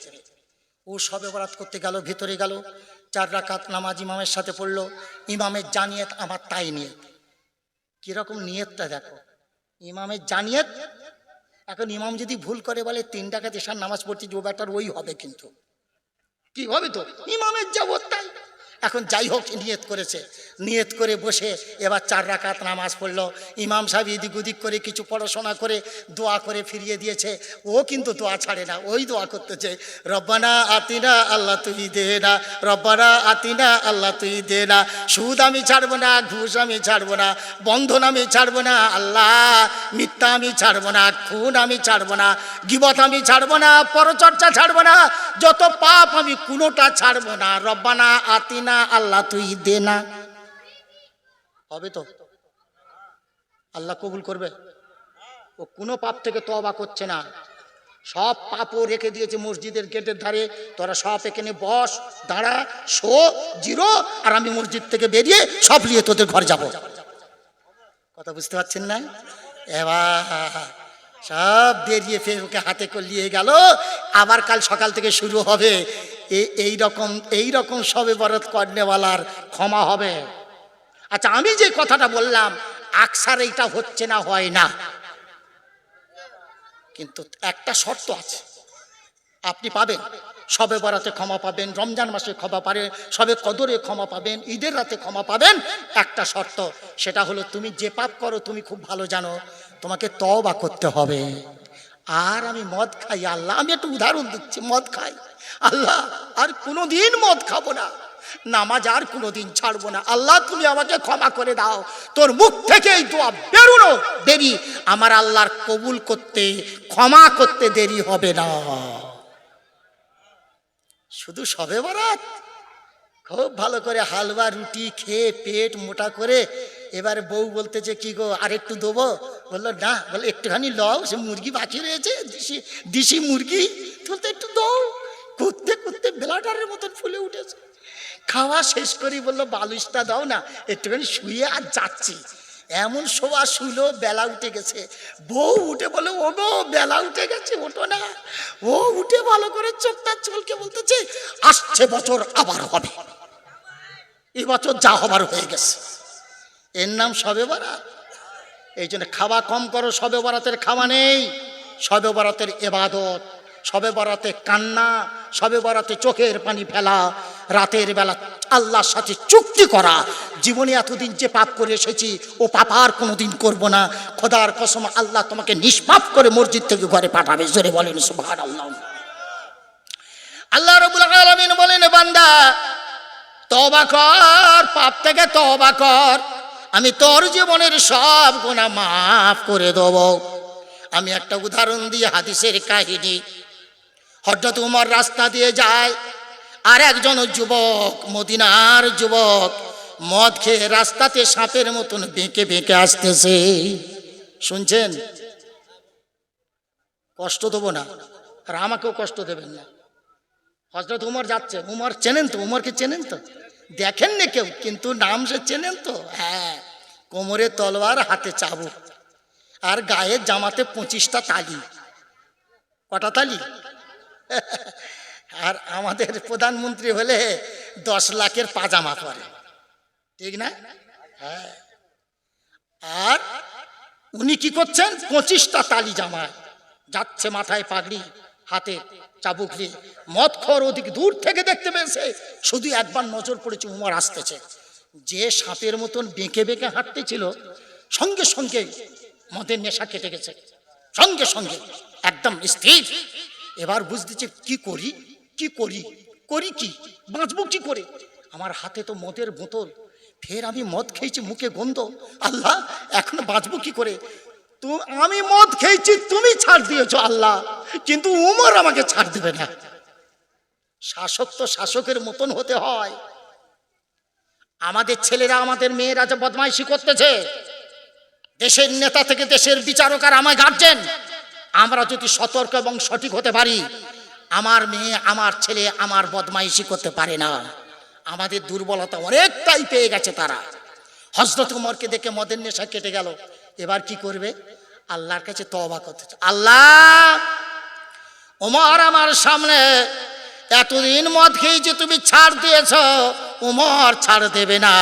ও শবে বরাত করতে গেল, ভেতরে গেল, 4 রাকাত নামাজ ইমামের সাথে পড়লো। ইমামের জানিয়াত আমার তাই নিয়ত। কিরকম নিয়তটা দেখো, ইমামের জানিয়াত। এখন ইমাম যদি ভুল করে বলে 3 রাকাত এশার নামাজ পড়ছি, যে ব্যাটার ওই হবে, কিন্তু কি হবে তো ইমামের যাবত তাই। এখন যাই হোক নিয়ত করেছে, নিয়ত করে বসে এবার 4 রাকাত নামাজ পড়লো। ইমাম সাহেব এদিক ওদিক করে কিছু পড়াশোনা করে দোয়া করে ফিরিয়ে দিয়েছে। ও কিন্তু দোয়া ছাড়ে না, ওই দোয়া করতেছে, রব্বানা আতিনা আল্লাহ তুই দে না, রব্বানা আতিনা আল্লাহ তুই দে না, সুদ আমি ছাড়বো না, ঘুষ আমি ছাড়বো না, বন্ধন আমি ছাড়বো না আল্লাহ, মিথ্যা আমি ছাড়বো না, খুন আমি ছাড়বো না, গীবত আমি ছাড়বো না, পরচর্চা ছাড়বো না, যত পাপ আমি কোনোটা ছাড়বো না, রব্বানা আতিনা আল্লাহ তুই দে না। হবে তো? আল্লাহ কবুল করবে? ও কোনো পাপ থেকে তওবা করছে না, সব পাপও রেখে দিয়েছে মসজিদের গেটের ধারে, তোরা সব এখানে বস, দাঁড়া, শো, জিরো, আর আমি মসজিদ থেকে বেরিয়ে সব নিয়ে তোদের ঘর যাব। কথা বুঝতে পারছেন না? এবার সব বেরিয়ে ফের ওকে হাতে করে নিয়ে গেল। আবার কাল সকাল থেকে শুরু হবে এই রকম শবে বরাত করনেওয়ালার ক্ষমা হবে। আচ্ছা, আমি যে কথাটা বললাম আকসার এইটা হচ্ছে না, হয় না, কিন্তু একটা শর্ত আছে, আপনি পাবেন শবে বরাতে ক্ষমা পাবেন, রমজান মাসে ক্ষমা পাবেন, শবে কদরে ক্ষমা পাবেন, ঈদের রাতে ক্ষমা পাবেন। একটা শর্ত, সেটা হলো তুমি যে পাপ করো তুমি খুব ভালো জানো, তোমাকে তওবা করতে হবে। আর আমি মদ খাই আল্লাহ, আমি একটু উদাহরণ দিচ্ছি, মদ খাই আল্লাহ, আর কোনোদিন মদ খাবো না, নামাজ আর কোনোদিন ছাড়বো না, আল্লাহ তুমি আমাকে ক্ষমা করে দাও। তোর মুখ থেকে এই দোয়া বেরোনো দেরি, আমার আল্লাহর কবুল করতে, ক্ষমা করতে দেরি হবে না। শুধু শবে বরাত খুব ভালো করে হালুয়া রুটি খেয়ে পেট মোটা করে, এবার বউ বলতেছে কি গো আর একটু দেবো? বললো না, বলে একটুখানি লও, সে মুরগি বাকি রয়েছে, দেশি মুরগি, তুলতে একটু দাও। করতে করতে বেলাটারের মতন ফুলে উঠেছে। খাওয়া শেষ করি বললো বালুসটা দাও না, একটুখানি শুয়ে আর যাচ্ছি। এমন শোয়া শুলো, বেলা উঠে গেছে। বউ উঠে বলে ও গো বেলা উঠে গেছে, ওঠো না। ও উঠে ভালো করে চোখটা চলকে বলতেছে, আসছে বছর আবার হবে, এই বছর যা হবার হয়ে গেছে। এর নাম শবে বরাত। এই জন্য খাওয়া কম করো, শবে বরাতের খাওয়া নেই, শবে বরাতের ইবাদত, শবে বরাতে কান্না, শবে বরাতে চোখের পানি ফেলা, রাতের বেলা আল্লাহর সাথে চুক্তি করা, জীবনে এতদিন যে পাপ করে এসেছি ও পাপ আর কোনোদিন করবো না, খোদার কসম আল্লাহ তোমাকে নিষ্পাপ করে মসজিদ থেকে ঘরে পাঠাবে। জোরে বলেন সুবহানাল্লাহ। আল্লাহ রাব্বুল আলামিন বলেন, বান্দা তওবা কর, পাপ থেকে তওবা কর, আমি তোর জীবনের সব গুনাহ মাফ করে দেব। আমি একটা উদাহরণ দিয়ে হাদিসের কাহিনী। হযরত উমর রাস্তা দিয়ে যায়, আর একজন যুবক, মদিনার যুবক, মদ খেয়ে রাস্তাতে সাপের মতন বেঁকে বেঁকে আসতেছে। শুনছেন? কষ্ট দেবো না, আর আমাকেও কষ্ট দেবেন না। হযরত উমর যাচ্ছে, উমর চেনেন তো? উমরকে চেনেন তো? দেখেননি কেউ, কিন্তু নাম সে চেনেন তো? হ্যাঁ, কোমরে তলোয়ার, হাতে চাবুক, আর গায়ে জামাতে 25টা তালি। কটা তালি? আর আমাদের প্রধানমন্ত্রী হলে 10 লাখের পাজামা পরে, ঠিক না? হ্যাঁ, আর উনি কি করছেন, 25টা তালি জামায় যাচ্ছে, মাথায় পাগড়ি, হাতে চাবুক নিয়ে, মদখোর ওদিকে দূর থেকে দেখতে পেয়েছে। শুধু একবার নজর পড়েছে, উমর আসতেছে। যে সাপের মতন বেঁকে বেঁকে হাঁটতেছিল, সঙ্গে সঙ্গে মদের নেশা কেটে গেছে, সঙ্গে সঙ্গে একদম স্থির। এবার বুঝতেছে কি করি, কি করি, করি কি, বাঁচবো কি করে? আমার হাতে তো মদের বোতল, ফের আমি মদ খেয়েছি, মুখে গন্ধ, আল্লাহ এখন বাঁচবো কি করে? তো আমি মদ খেয়েছি, তুমি ছাড় দিয়েছো আল্লাহ, কিন্তু উমর আমাকে ছাড় দেবে না। শাসক তো শাসকের মতন হতে হয়। আমাদের ছেলেরা, আমাদের মেয়েরা যে বদমাইশি করতেছে, দেশের নেতা থেকে দেশের বিচারক আর আমার গার্জেন, আমরা যদি সতর্ক এবং সঠিক হতে পারি, আমার মেয়ে, আমার ছেলে আমার বদমাইশি করতে পারে না। আমাদের দুর্বলতা অনেকটাই পেয়ে গেছে তারা। হযরত উমরকে দেখে মদের নেশা কেটে গেল। এবার কি করবে? আল্লাহর কাছে তওবা করতে চায়, আল্লাহ উমর আমার সামনে এতদিন মদ খেয়েছে, তুমি ছাড় দিয়েছ, উমর ছাড় দেবে না,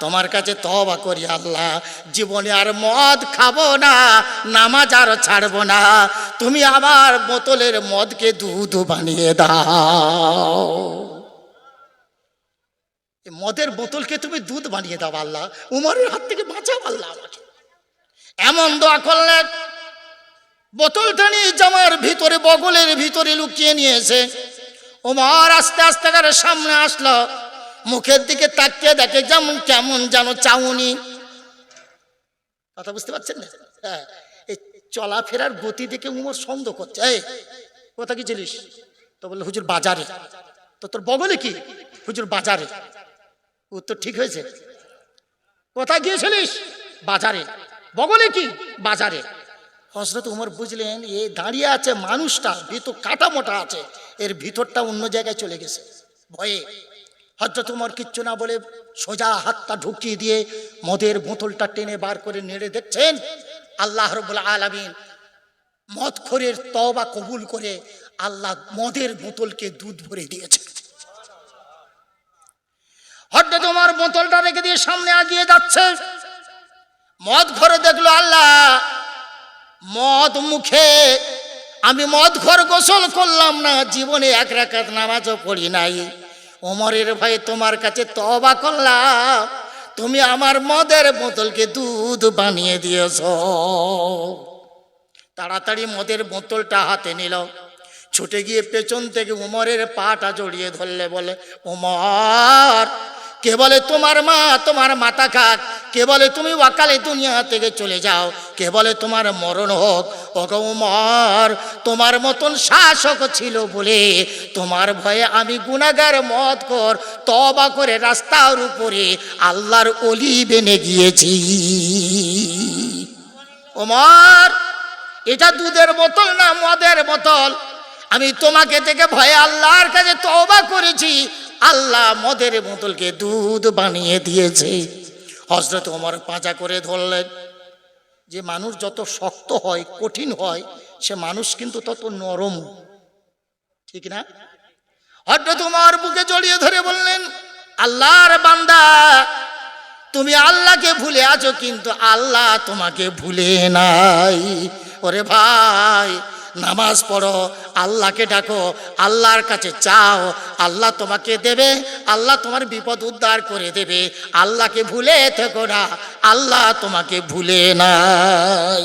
তোমার কাছে তওবা করি আল্লাহ, জীবনে আর মদ খাবো না, নামাজ আর ছাড়বো না, তুমি আবার বোতলের মদকে দুধ বানিয়ে দাও, মদের বোতলকে তুমি দুধ বানিয়ে দাও আল্লাহ, উমরের হাত থেকে বাঁচাও আল্লাহ আমাকে। এমন দোয়া করলেন, বোতলটা নিয়ে জামার ভিতরে, বগলের ভিতরে লুকিয়ে নিয়েছে। ওমর আস্তে আস্তে করে সামনে আসলো, মুখের দিকে তাকিয়ে দেখে যেমন কেমন যেন চাউনি। কথা বুঝতে পারছেন না? হ্যাঁ, এই চলাফেরার গতি দেখে উমর সন্দেহ করছে, এই কোথা গেছিলিস? তো বললো হুজুর বাজারে। তো তোর বগলে কি? হুজুর বাজারে। উত্তর ঠিক হয়েছে। কোথায় গিয়েছিলিস? বাজারে। বগলে কি? বাজারে। হযরত উমর বুঝলেন এ দাঁড়িয়ে আছে মানুষটা ভিতর কাটা মোটা আছে, এর ভিতরটা অন্য জায়গায় চলে গেছে। ভয়ে হযরত উমর কিচ্ছু না বলে সোজা হাতটা ঢুকিয়ে দিয়ে মদের বোতলটা টেনে বার করে নেড়ে দেখছেন, আল্লাহ রাব্বুল আলামিন মদখোরের তওবা কবুল করে আল্লাহ মদের বোতলকে দুধ ভরে দিয়েছে। হযরত উমর বোতলটা রেখে দিয়ে সামনে এগিয়ে যাচ্ছে। মদ ঘরে দেখলো, আল্লাহ মদ মুখে, আমি মদ ঘর গোসল করলাম না, জীবনে এক রাকাত নামাজও পড়ি নাই, ওমরের ভাই তোমার কাছে তওবা করলাম, তুমি আমার মদের বোতলকে দুধ বানিয়ে দিয়েছো। তাড়াতাড়ি মদের বোতলটা হাতে নিল, ছুটে গিয়ে পেছন থেকে উমরের পাটা জড়িয়ে ধরলে, বলে উমর, কে বলে তোমার মা তোমার মাথা খাক, কে বলে তুমি ওয়াকালে দুনিয়া থেকে চলে যাও, কে বলে তোমার মরণ হোক। ওগো উমর, তোমার মতন শাসক ছিল বলে তোমার ভয়ে আমি গুনাহগার মদখোর তওবা করে রাস্তার উপরে আল্লাহর ওলি বেনে গিয়েছি। উমর, এটা দুধের বোতল না মদের বোতল, আমি তোমাকে থেকে ভয়ে আল্লাহর কাছে তওবা করেছি, আল্লাহ মদের বোতলকে দুধ বানিয়ে দিয়েছে। হযরত ওমর পাঁজা করে ধরলেন। যে মানুষ যত শক্ত হয়, কঠিন হয়, সে মানুষ কিন্তু তত নরম, ঠিক না? হযরত ওমর বুকে জড়িয়ে ধরে বললেন, আল্লাহর বান্দা, তুমি আল্লাহকে ভুলে আছো, কিন্তু আল্লাহ তোমাকে ভুলে নাই। ওরে ভাই, নামাজ পড়ো, আল্লাহকে ডাকো, আল্লাহর কাছে চাও, আল্লাহ তোমাকে দেবে, আল্লাহ তোমার বিপদ উদ্ধার করে দেবে। আল্লাহকে ভুলে থেকো না, আল্লাহ তোমাকে ভুলে নাই।